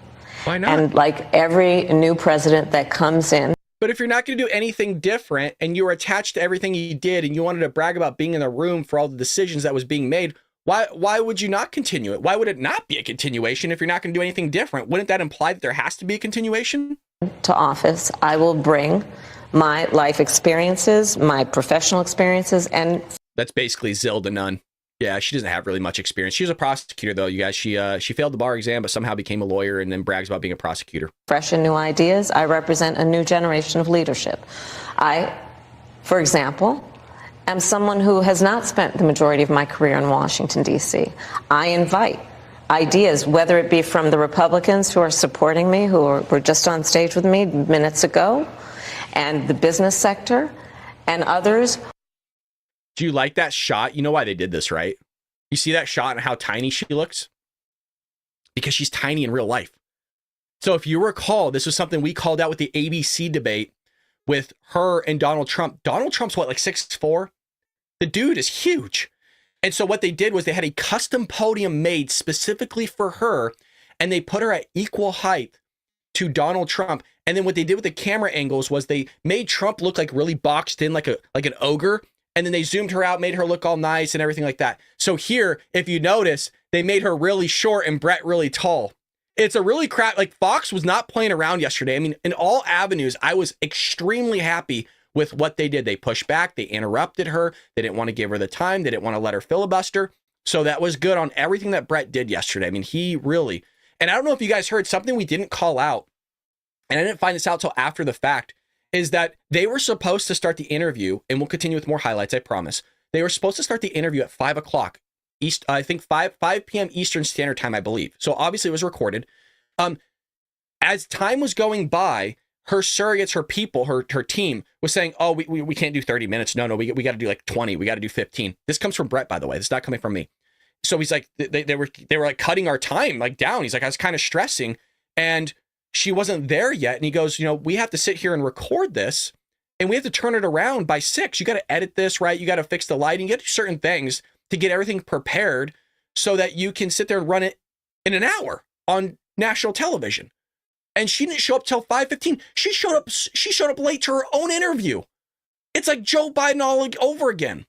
Why not? And like every new president that comes in. But if you're not going to do anything different and you were attached to everything he did and you wanted to brag about being in the room for all the decisions that was being made, why would you not continue it? Why would it not be a continuation if you're not going to do anything different? Wouldn't that imply that there has to be a continuation? To office, I will bring my life experiences, my professional experiences, and that's basically Zilda Nunn. Yeah, she doesn't have really much experience. She was a prosecutor, though, you guys. She failed the bar exam, but somehow became a lawyer and then brags about being a prosecutor. Fresh and new ideas. I represent a new generation of leadership. I, for example, am someone who has not spent the majority of my career in Washington, D.C. I invite ideas, whether it be from the Republicans who are supporting me, who were just on stage with me minutes ago, and the business sector, and others. Do you like that shot? You know why they did this, right? You see that shot and how tiny she looks? Because she's tiny in real life. So if you recall, this was something we called out with the ABC debate with her and Donald Trump. Donald Trump's what, like 6'4"? The dude is huge. And so what they did was they had a custom podium made specifically for her, and they put her at equal height to Donald Trump. And then what they did with the camera angles was they made Trump look like really boxed in like an ogre. And then they zoomed her out, made her look all nice and everything like that. So here, if you notice, they made her really short and Brett really tall. It's a really like Fox was not playing around yesterday. I mean, in all avenues, I was extremely happy with what they did. They pushed back, they interrupted her. They didn't want to give her the time. They didn't want to let her filibuster. So that was good on everything that Brett did yesterday. I mean, he really, and I don't know if you guys heard something we didn't call out, and I didn't find this out till after the fact, is that they were supposed to start the interview, and we'll continue with more highlights, I promise. They were supposed to start the interview at 5 o'clock, I think 5 p.m. Eastern Standard Time, I believe. So obviously it was recorded. As time was going by, her surrogates, her people, her team was saying, oh, we can't do 30 minutes. No, we got to do like 20. We got to do 15. This comes from Brett, by the way. This is not coming from me. So he's like, they were like cutting our time like down. He's like, I was kind of stressing, and she wasn't there yet. And he goes, we have to sit here and record this, and we have to turn it around by 6. You got to edit this, right? You got to fix the lighting. You got to do certain things to get everything prepared so that you can sit there and run it in an hour on national television. And she didn't show up till 5:15. She showed up late to her own interview. It's like Joe Biden all over again.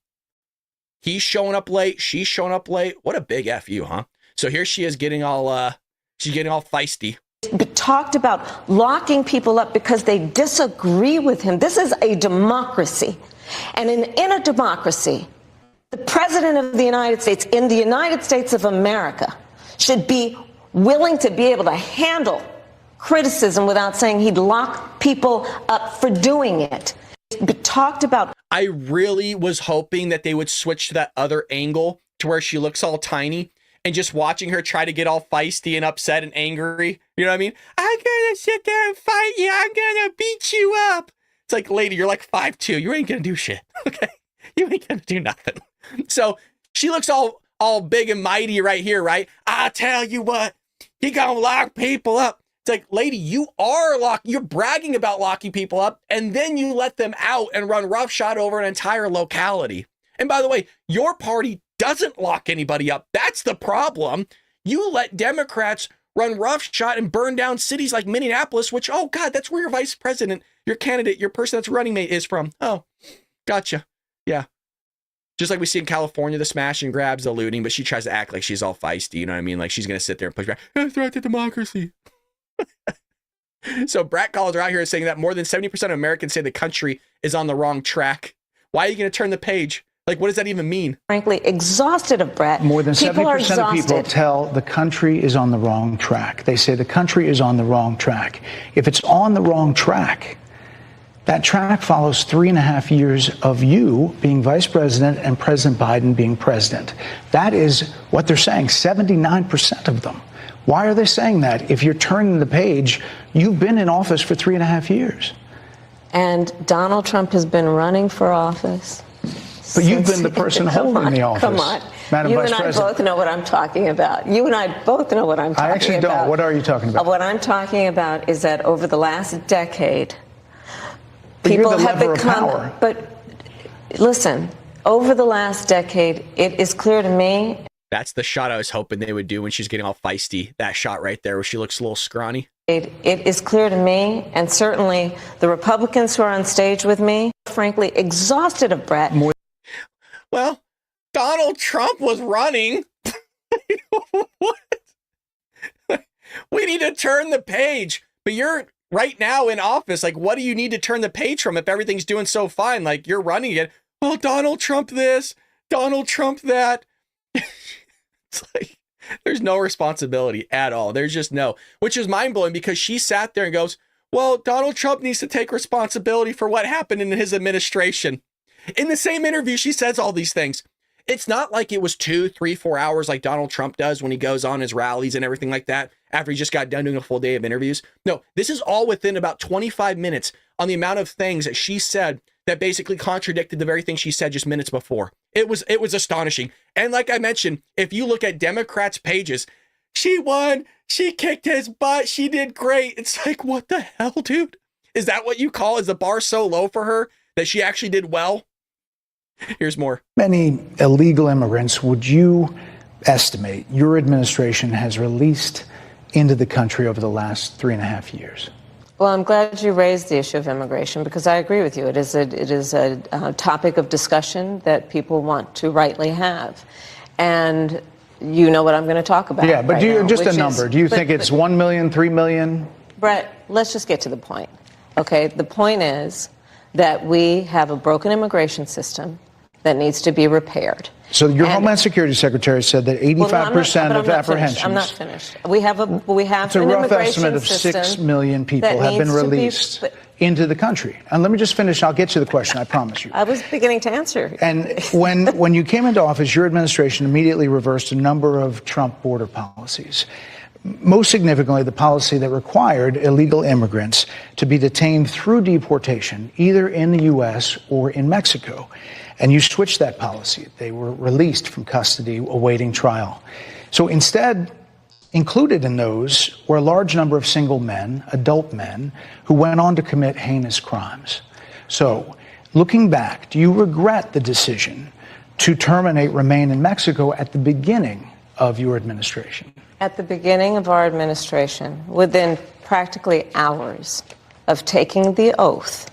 He's showing up late. She's showing up late. What a big F you, huh? So here she is getting all she's getting all feisty. Talked about locking people up because they disagree with him. This is a democracy. And in a democracy, the president of the United States, in the United States of America, should be willing to be able to handle criticism without saying he'd lock people up for doing it. Talked about. I really was hoping that they would switch to that other angle to where she looks all tiny, and just watching her try to get all feisty and upset and angry. You know what I mean? I'm gonna sit there and fight you. I'm gonna beat you up. It's like, lady, you're like 5'2". You ain't gonna do shit. Okay? You ain't gonna do nothing. So she looks all big and mighty right here, right? I tell you what, you gonna lock people up. It's like, lady, you're bragging about locking people up, and then you let them out and run roughshod over an entire locality. And by the way, your party doesn't lock anybody up. That's the problem. You let Democrats run roughshod and burn down cities like Minneapolis, which, oh God, that's where your vice president, your candidate, your person that's running mate is from. Oh, gotcha. Yeah. Just like we see in California, the smash and grabs, the looting, but she tries to act like she's all feisty. You know what I mean? Like she's going to sit there and push back. Threat to democracy. So Brat Collins are out here saying that more than 70% of Americans say the country is on the wrong track. Why are you going to turn the page? Like, what does that even mean? Frankly, exhausted of Brett. More than 70% of people tell the country is on the wrong track. They say the country is on the wrong track. If it's on the wrong track, that track follows 3.5 years of you being vice president and President Biden being president. That is what they're saying, 79% of them. Why are they saying that? If you're turning the page, you've been in office for 3.5 years. And Donald Trump has been running for office. But you've been the person holding the office. Come on. Madam You Vice and I President. both know what I'm talking about. You and I both know what I'm talking about. I actually don't. What are you talking about? What I'm talking about is that over the last decade, But people you're the have lever of become. power. But listen, over the last decade, it is clear to me. That's the shot I was hoping they would do when she's getting all feisty. That shot right there where she looks a little scrawny. It is clear to me, and certainly the Republicans who are on stage with me, frankly, exhausted of Brett. Well, Donald Trump was running. What? We need to turn the page. But you're right now in office. Like, what do you need to turn the page from if everything's doing so fine? Like, you're running it. Well, Donald Trump this, Donald Trump that. It's like, there's no responsibility at all. There's just no, which is mind-blowing because she sat there and goes, well, Donald Trump needs to take responsibility for what happened in his administration. In the same interview, she says all these things. It's not like it was 2, 3, 4 hours like Donald Trump does when he goes on his rallies and everything like that after he just got done doing a full day of interviews. No, this is all within about 25 minutes on the amount of things that she said that basically contradicted the very thing she said just minutes before. It was astonishing. And like I mentioned, if you look at Democrats' pages, she won, she kicked his butt, she did great. It's like, what the hell, dude? Is that what you call, is the bar so low for her that she actually did well? Here's more. Many illegal immigrants would you estimate your administration has released into the country over the last 3.5 years? Well, I'm glad you raised the issue of immigration because I agree with you. It is a topic of discussion that people want to rightly have. And you know what I'm going to talk about. Yeah, but right do you, now, just a which number. is- Do you but- think it's but- 1 million, 3 million? Brett, let's just get to the point. Okay, the point is that we have a broken immigration system that needs to be repaired. So your And- Homeland Security Secretary said that 85% of apprehensions. I'm not finished. We have It's a an rough immigration estimate of system 6 million people that have been needs to be- released into the country. And let me just finish. I'll get to the question, I promise you. I was beginning to answer. And when you came into office, your administration immediately reversed a number of Trump border policies. Most significantly, the policy that required illegal immigrants to be detained through deportation, either in the U.S. or in Mexico. And you switched that policy. They were released from custody awaiting trial. So instead, included in those were a large number of single men, adult men, who went on to commit heinous crimes. So, looking back, do you regret the decision to terminate Remain in Mexico at the beginning of your administration? At the beginning of our administration, within practically hours of taking the oath,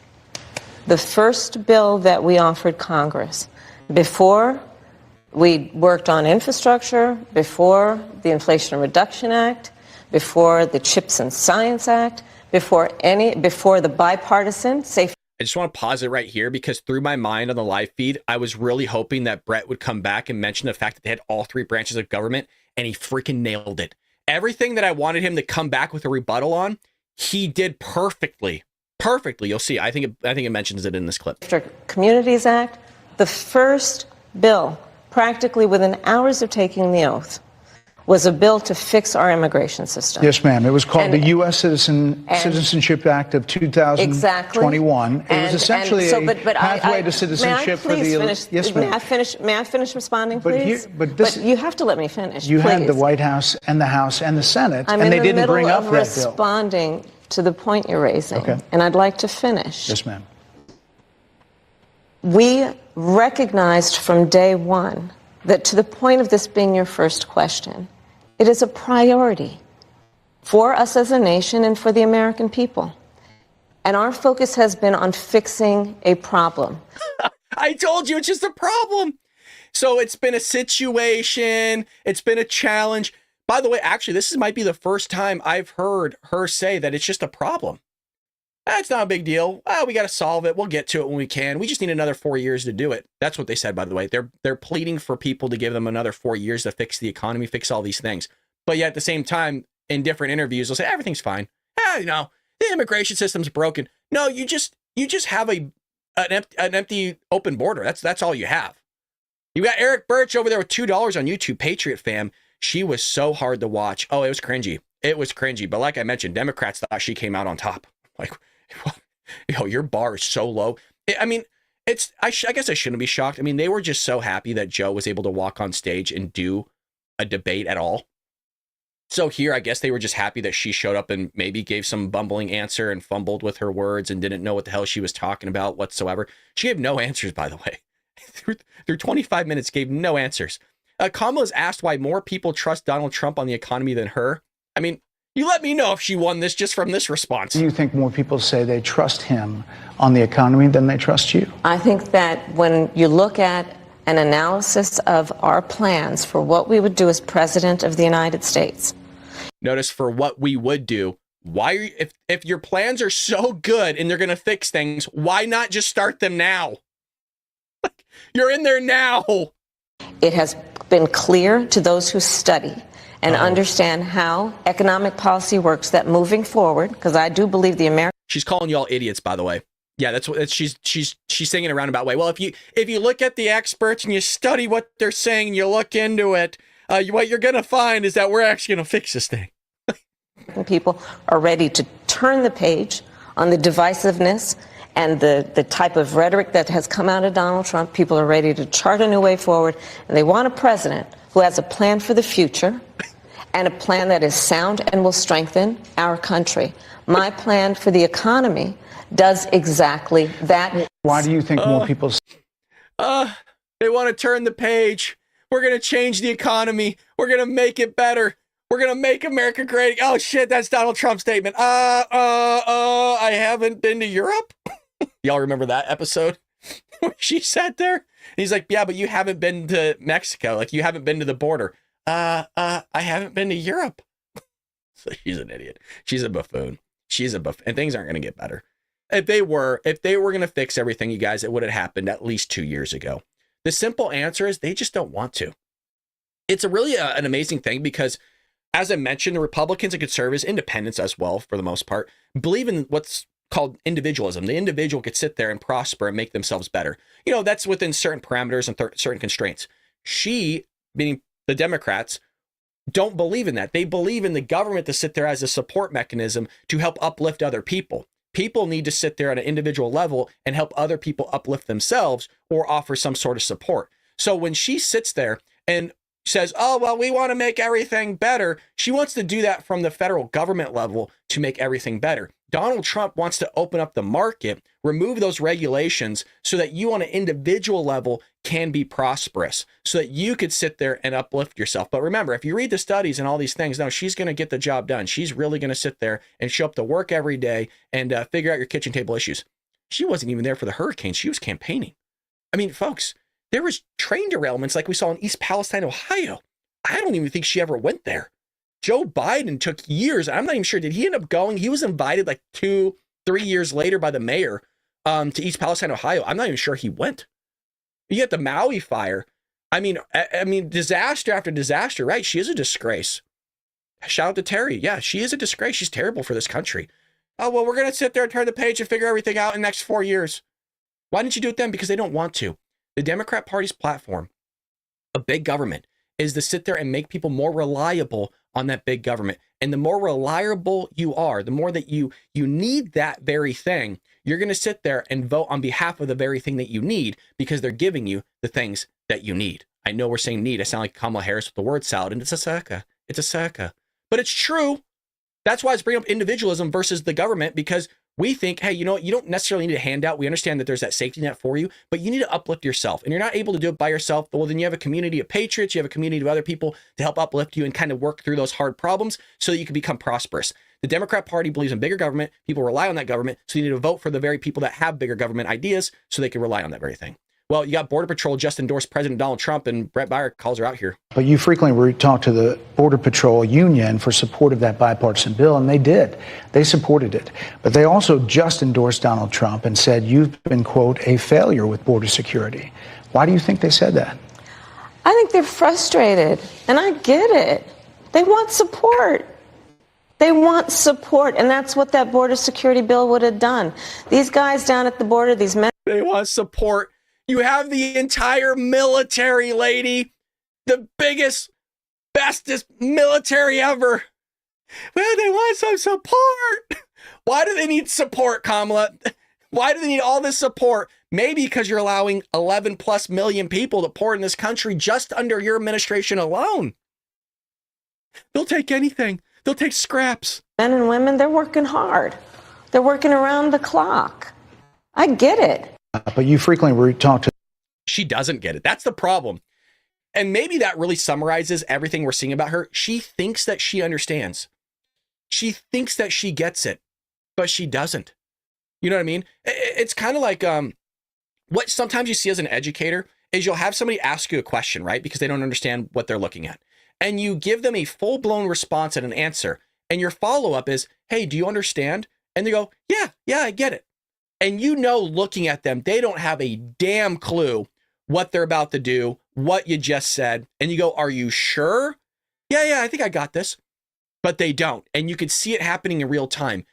the first bill that we offered Congress, before we worked on infrastructure, before the Inflation Reduction Act, before the Chips and Science Act, before the bipartisan safety. I just want to pause it right here because through my mind on the live feed, I was really hoping that Brett would come back and mention the fact that they had all 3 branches of government, and he freaking nailed it. Everything that I wanted him to come back with a rebuttal on, he did perfectly. Perfectly. You'll see. I think it mentions it in this clip. Communities Act, the first bill, practically within hours of taking the oath, was a bill to fix our immigration system. Yes, ma'am. It was called the U.S. Citizenship Act of 2021. Exactly. It was essentially a pathway to citizenship for the... Yes, ma'am. May I finish responding, please? But you have to let me finish, You please. had the White House and the House and the Senate, and they didn't bring up that bill. I'm in the middle of responding to the point you're raising, and I'd like to finish. Yes, ma'am. We recognized from day one that, to the point of this being your first question, it is a priority for us as a nation and for the American people. And our focus has been on fixing a problem. I told you, it's just a problem. So it's been a situation. It's been a challenge. By the way, actually, this might be the first time I've heard her say that it's just a problem. That's not a big deal. We got to solve it. We'll get to it when we can. We just need another 4 years to do it. That's what they said, by the way. They're pleading for people to give them another 4 years to fix the economy, fix all these things. But yet at the same time, in different interviews, they'll say everything's fine. The immigration system's broken. No, you just have an empty open border. That's all you have. You got Eric Birch over there with $2 on YouTube, Patriot Fam. She was so hard to watch. Oh, it was cringy. It was cringy. But like I mentioned, Democrats thought she came out on top. Like, your bar is so low. I guess I shouldn't be shocked. I mean, they were just so happy that Joe was able to walk on stage and do a debate at all. So here, I guess they were just happy that she showed up and maybe gave some bumbling answer and fumbled with her words and didn't know what the hell she was talking about whatsoever. She gave no answers, by the way. Through 25 minutes, gave no answers. Kamala's asked why more people trust Donald Trump on the economy than her. I mean, you let me know if she won this just from this response. Do you think more people say they trust him on the economy than they trust you? I think that when you look at an analysis of our plans for what we would do as president of the United States. Notice for what we would do. Why are you, if your plans are so good and they're going to fix things, why not just start them now? You're in there now. It has been clear to those who study and understand how economic policy works that moving forward, because I do believe the American... She's calling you all idiots, by the way. Yeah, that's what she's saying in a roundabout way. Well, if you look at the experts and you study what they're saying and you look into it, what you're going to find is that we're actually going to fix this thing. People are ready to turn the page on the divisiveness and the type of rhetoric that has come out of Donald Trump. People are ready to chart a new way forward, and they want a president who has a plan for the future and a plan that is sound and will strengthen our country. My plan for the economy does exactly that. Why do you think more people... They want to turn the page. We're going to change the economy. We're going to make it better. We're going to make America great. Oh, shit, that's Donald Trump's statement. I haven't been to Europe. Y'all remember that episode? She sat there. And he's like, yeah, but you haven't been to Mexico. Like, you haven't been to the border. I haven't been to Europe. So she's an idiot. She's a buffoon. She's a buffoon. And things aren't going to get better. If they were going to fix everything, you guys, it would have happened at least 2 years ago. The simple answer is they just don't want to. It's a really an amazing thing because, as I mentioned, the Republicans and conservatives, independents as well, for the most part, believe in what's called individualism. The individual could sit there and prosper and make themselves better. You know, that's within certain parameters and certain constraints. She, meaning the Democrats, don't believe in that. They believe in the government to sit there as a support mechanism to help uplift other people. People need to sit there at an individual level and help other people uplift themselves or offer some sort of support. So when she sits there and says, oh, well, we want to make everything better, she wants to do that from the federal government level to make everything better. Donald Trump wants to open up the market, remove those regulations so that you on an individual level can be prosperous, so that you could sit there and uplift yourself. But remember, if you read the studies and all these things, no, she's going to get the job done. She's really going to sit there and show up to work every day and figure out your kitchen table issues. She wasn't even there for the hurricane. She was campaigning. I mean, folks, there was train derailments like we saw in East Palestine, Ohio. I don't even think she ever went there. Joe Biden took years. I'm not even sure. Did he end up going? He was invited like 2-3 years later by the mayor to East Palestine, Ohio. I'm not even sure he went. You get the Maui fire. I mean, disaster after disaster, right? She is a disgrace. Shout out to Terry. Yeah, she is a disgrace. She's terrible for this country. Oh, well, we're going to sit there and turn the page and figure everything out in the next 4 years. Why didn't you do it then? Because they don't want to. The Democrat Party's platform, a big government, is to sit there and make people more reliable on that big government. And the more reliable you are, the more that you need that very thing, you're going to sit there and vote on behalf of the very thing that you need because they're giving you the things that you need. I know we're saying need. I sound like Kamala Harris with the word salad, and it's a sucker. It's a sucker. But it's true. That's why it's bringing up individualism versus the government, because we think, hey, you know what? You don't necessarily need a handout. We understand that there's that safety net for you, but you need to uplift yourself. And you're not able to do it by yourself. Well, then you have a community of patriots. You have a community of other people to help uplift you and kind of work through those hard problems so that you can become prosperous. The Democrat Party believes in bigger government. People rely on that government. So you need to vote for the very people that have bigger government ideas so they can rely on that very thing. Well, you got Border Patrol just endorsed President Donald Trump, and Brett Baier calls her out here. But you frequently talk to the Border Patrol union for support of that bipartisan bill, and they did. They supported it. But they also just endorsed Donald Trump and said, you've been, quote, a failure with border security. Why do you think they said that? I think they're frustrated, and I get it. They want support. They want support, and that's what that border security bill would have done. These guys down at the border, these men. They want support. You have the entire military, lady. The biggest, bestest military ever. Well, they want some support. Why do they need support, Kamala? Why do they need all this support? Maybe because you're allowing 11 plus million people to pour in this country just under your administration alone. They'll take anything. They'll take scraps. Men and women, they're working hard. They're working around the clock. I get it. But you frequently talk to. She doesn't get it. That's the problem. And maybe that really summarizes everything we're seeing about her. She thinks that she understands. She thinks that she gets it, but she doesn't. You know what I mean? It's kind of like what sometimes you see as an educator is you'll have somebody ask you a question, right? Because they don't understand what they're looking at. And you give them a full-blown response and an answer. And your follow-up is, hey, do you understand? And they go, yeah, I get it. And you know, looking at them, they don't have a damn clue what they're about to do, what you just said. And you go, are you sure? Yeah, I think I got this. But they don't. And you can see it happening in real time.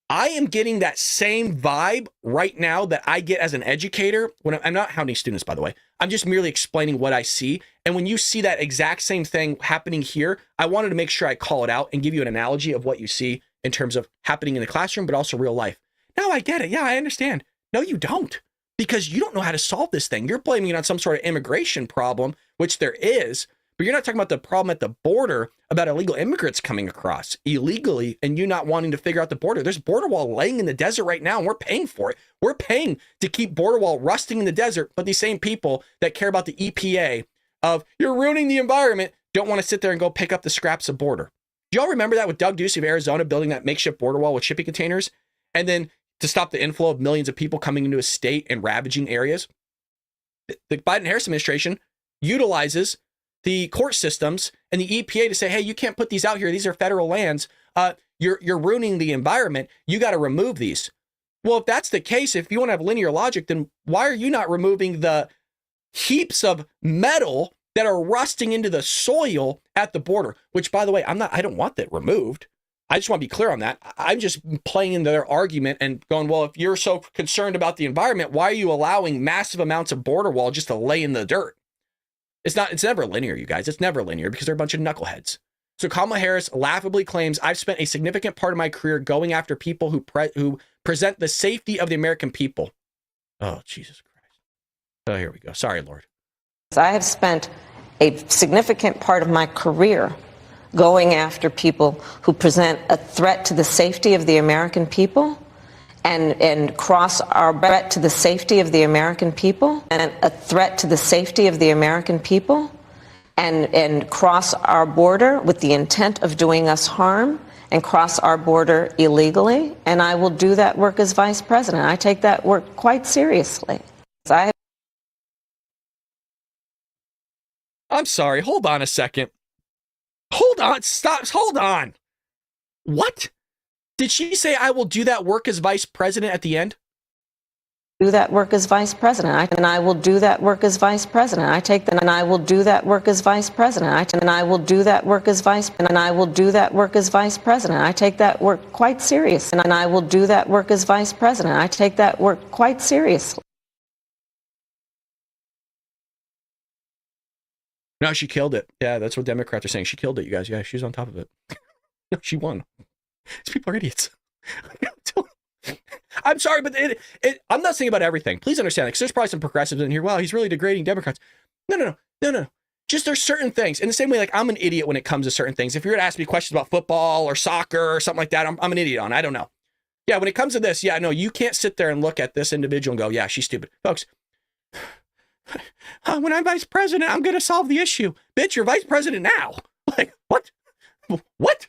I am getting that same vibe right now that I get as an educator. When I'm not hounding students, by the way. I'm just merely explaining what I see. And when you see that exact same thing happening here, I wanted to make sure I call it out and give you an analogy of what you see in terms of happening in the classroom, but also real life. No, I get it. Yeah, I understand. No, you don't, because you don't know how to solve this thing. You're blaming it on some sort of immigration problem, which there is, but you're not talking about the problem at the border about illegal immigrants coming across illegally and you not wanting to figure out the border. There's border wall laying in the desert right now, and we're paying for it. We're paying to keep border wall rusting in the desert, but these same people that care about the EPA of you're ruining the environment don't want to sit there and go pick up the scraps of border. Do y'all remember that with Doug Ducey of Arizona building that makeshift border wall with shipping containers? And then to stop the inflow of millions of people coming into a state and ravaging areas. The Biden-Harris administration utilizes the court systems and the EPA to say, hey, you can't put these out here. These are federal lands. You're ruining the environment. You got to remove these. Well, if that's the case, if you want to have linear logic, then why are you not removing the heaps of metal that are rusting into the soil at the border? Which, by the way, I don't want that removed. I just want to be clear on that. I'm just playing into their argument and going, well, if you're so concerned about the environment, why are you allowing massive amounts of border wall just to lay in the dirt? It's never linear, you guys. It's never linear because they're a bunch of knuckleheads. So Kamala Harris laughably claims, I've spent a significant part of my career going after people who present the safety of the American people. Oh, Jesus Christ. Oh, here we go. Sorry, Lord. I have spent a significant part of my career going after people who present a threat to the safety of the American people and cross our threat to the safety of the American people and a threat to the safety of the American people and cross our border with the intent of doing us harm and cross our border illegally. And I will do that work as vice president. I take that work quite seriously. I'm sorry. Hold on a second. Hold on. Stop. Hold on. What? Did she say I will do that work as vice president at the end? Do that work as vice president. And I will do that work as vice president. I take that and I will do that work as vice president. And I will do that work as vice and I will do that work as vice president. I take that work quite seriously. And I will do that work as vice president. I take that work quite seriously. No, she killed it. Yeah, that's what Democrats are saying. She killed it, you guys. Yeah, she's on top of it. No, she won. These people are idiots. I'm sorry, but I'm not saying about everything. Please understand, because there's probably some progressives in here. Wow, he's really degrading Democrats. No. Just there's certain things. In the same way, like I'm an idiot when it comes to certain things. If you were to ask me questions about football or soccer or something like that, I'm an idiot on. I don't know. Yeah, when it comes to this, yeah, no, you can't sit there and look at this individual and go, yeah, she's stupid. Folks, when I'm vice president, I'm going to solve the issue. Bitch, you're vice president now. Like, what? What?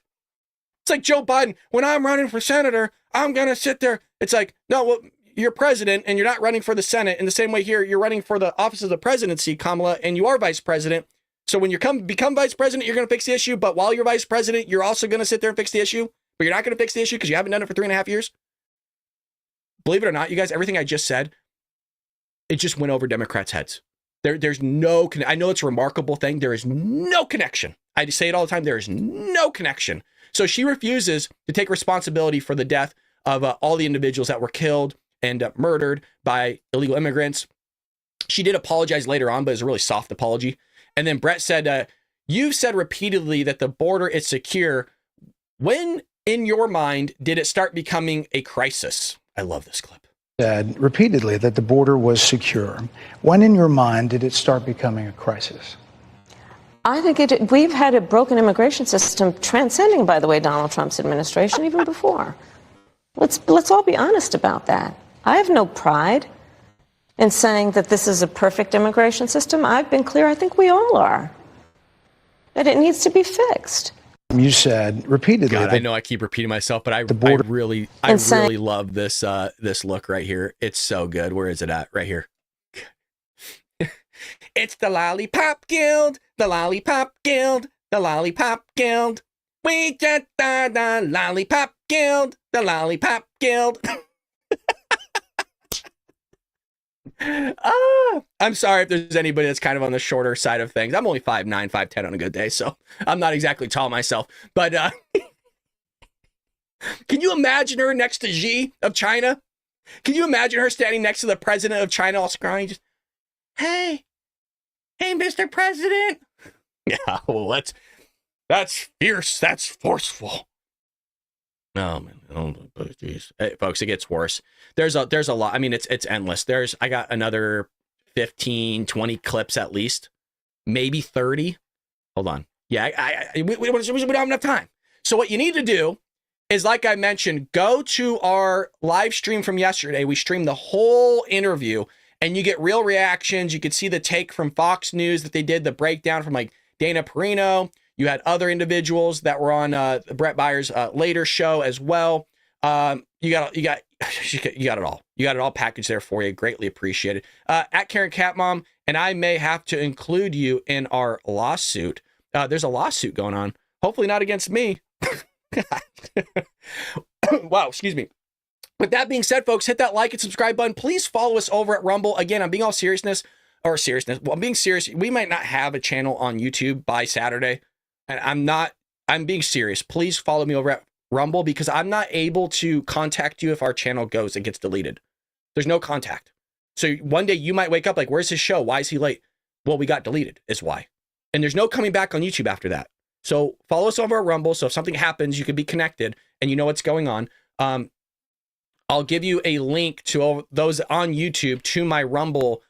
It's like Joe Biden. When I'm running for senator, I'm going to sit there. It's like, no, well, you're president and you're not running for the Senate. In the same way here, you're running for the office of the presidency, Kamala, and you are vice president. So when you become vice president, you're going to fix the issue. But while you're vice president, you're also going to sit there and fix the issue. But you're not going to fix the issue because you haven't done it for 3.5 years. Believe it or not, you guys, everything I just said, it just went over Democrats' heads. There's no, I know it's a remarkable thing. There is no connection. I just say it all the time. There is no connection. So she refuses to take responsibility for the death of all the individuals that were killed and murdered by illegal immigrants. She did apologize later on, but it was a really soft apology. And then Brett said, you've said repeatedly that the border is secure. When, in your mind, did it start becoming a crisis? I love this clip. Said repeatedly that the border was secure. When, in your mind, did it start becoming a crisis? I think we've had a broken immigration system transcending, by the way, Donald Trump's administration, even before. Let's all be honest about that. I have no pride in saying that this is a perfect immigration system. I've been clear, I think we all are, that it needs to be fixed. You said repeatedly. God, I know I keep repeating myself, but I really love this this look right here. It's so good. Where is it at? Right here. It's the Lollipop Guild, the Lollipop Guild, the Lollipop Guild. We just the Lollipop Guild, the Lollipop Guild. I'm sorry if there's anybody that's kind of on the shorter side of things. I'm only 5'9", 5'10" on a good day, so I'm not exactly tall myself. But can you imagine her next to Xi of China? Can you imagine her standing next to the president of China, all scrawny, just, hey, Mr. President. Yeah, well, that's fierce. That's forceful. Oh man, oh geez, hey, folks, it gets worse. There's a lot. I mean, it's endless. I got another 15, 20 clips at least, maybe 30. Hold on. Yeah, we don't have enough time. So what you need to do is, like I mentioned, go to our live stream from yesterday. We streamed the whole interview, and you get real reactions. You could see the take from Fox News that they did, the breakdown from like Dana Perino. You had other individuals that were on Brett Byers' later show as well. You got it all. You got it all packaged there for you. Greatly appreciated. At Karen Catmom, and I may have to include you in our lawsuit. There's a lawsuit going on. Hopefully not against me. Wow, excuse me. With that being said, folks, hit that like and subscribe button. Please follow us over at Rumble. Again, I'm being all seriousness. Well, I'm being serious. We might not have a channel on YouTube by Saturday. And I'm being serious. Please follow me over at Rumble, because I'm not able to contact you if our channel goes and gets deleted. There's no contact. So one day you might wake up like, where's his show? Why is he late? Well, we got deleted is why. And there's no coming back on YouTube after that. So follow us over at Rumble. So if something happens, you can be connected and you know what's going on. I'll give you a link to all those on YouTube to my Rumble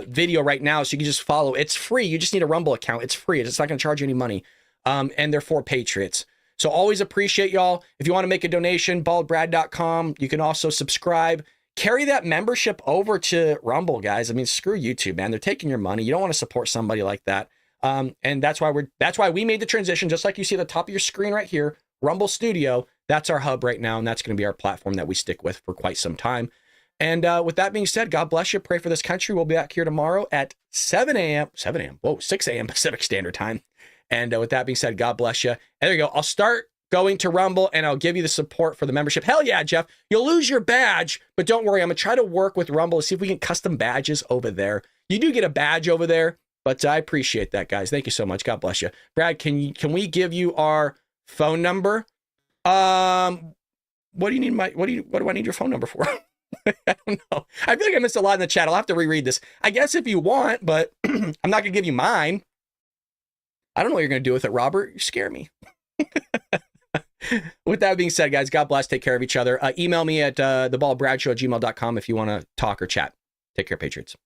video right now. So you can just follow. It's free. You just need a Rumble account. It's free. It's not going to charge you any money. And they're for patriots. So always appreciate y'all. If you want to make a donation, baldbrad.com. You can also subscribe. Carry that membership over to Rumble, guys. I mean, screw YouTube, man. They're taking your money. You don't want to support somebody like that. And that's why we made the transition, just like you see at the top of your screen right here, Rumble Studio. That's our hub right now, and that's going to be our platform that we stick with for quite some time. And with that being said, God bless you. Pray for this country. We'll be back here tomorrow at 6 a.m. Pacific Standard Time. And with that being said, God bless you. And there you go. I'll start going to Rumble, and I'll give you the support for the membership. Hell yeah, Jeff. You'll lose your badge, but don't worry. I'm going to try to work with Rumble to see if we can custom badges over there. You do get a badge over there, but I appreciate that, guys. Thank you so much. God bless you. Brad, can we give you our phone number? What do you need what do I need your phone number for? I don't know. I feel like I missed a lot in the chat. I'll have to reread this. I guess if you want, but I'm not going to give you mine. I don't know what you're going to do with it, Robert. You scare me. With that being said, guys, God bless. Take care of each other. Email me at theballbradshow@gmail.com if you want to talk or chat. Take care, Patriots.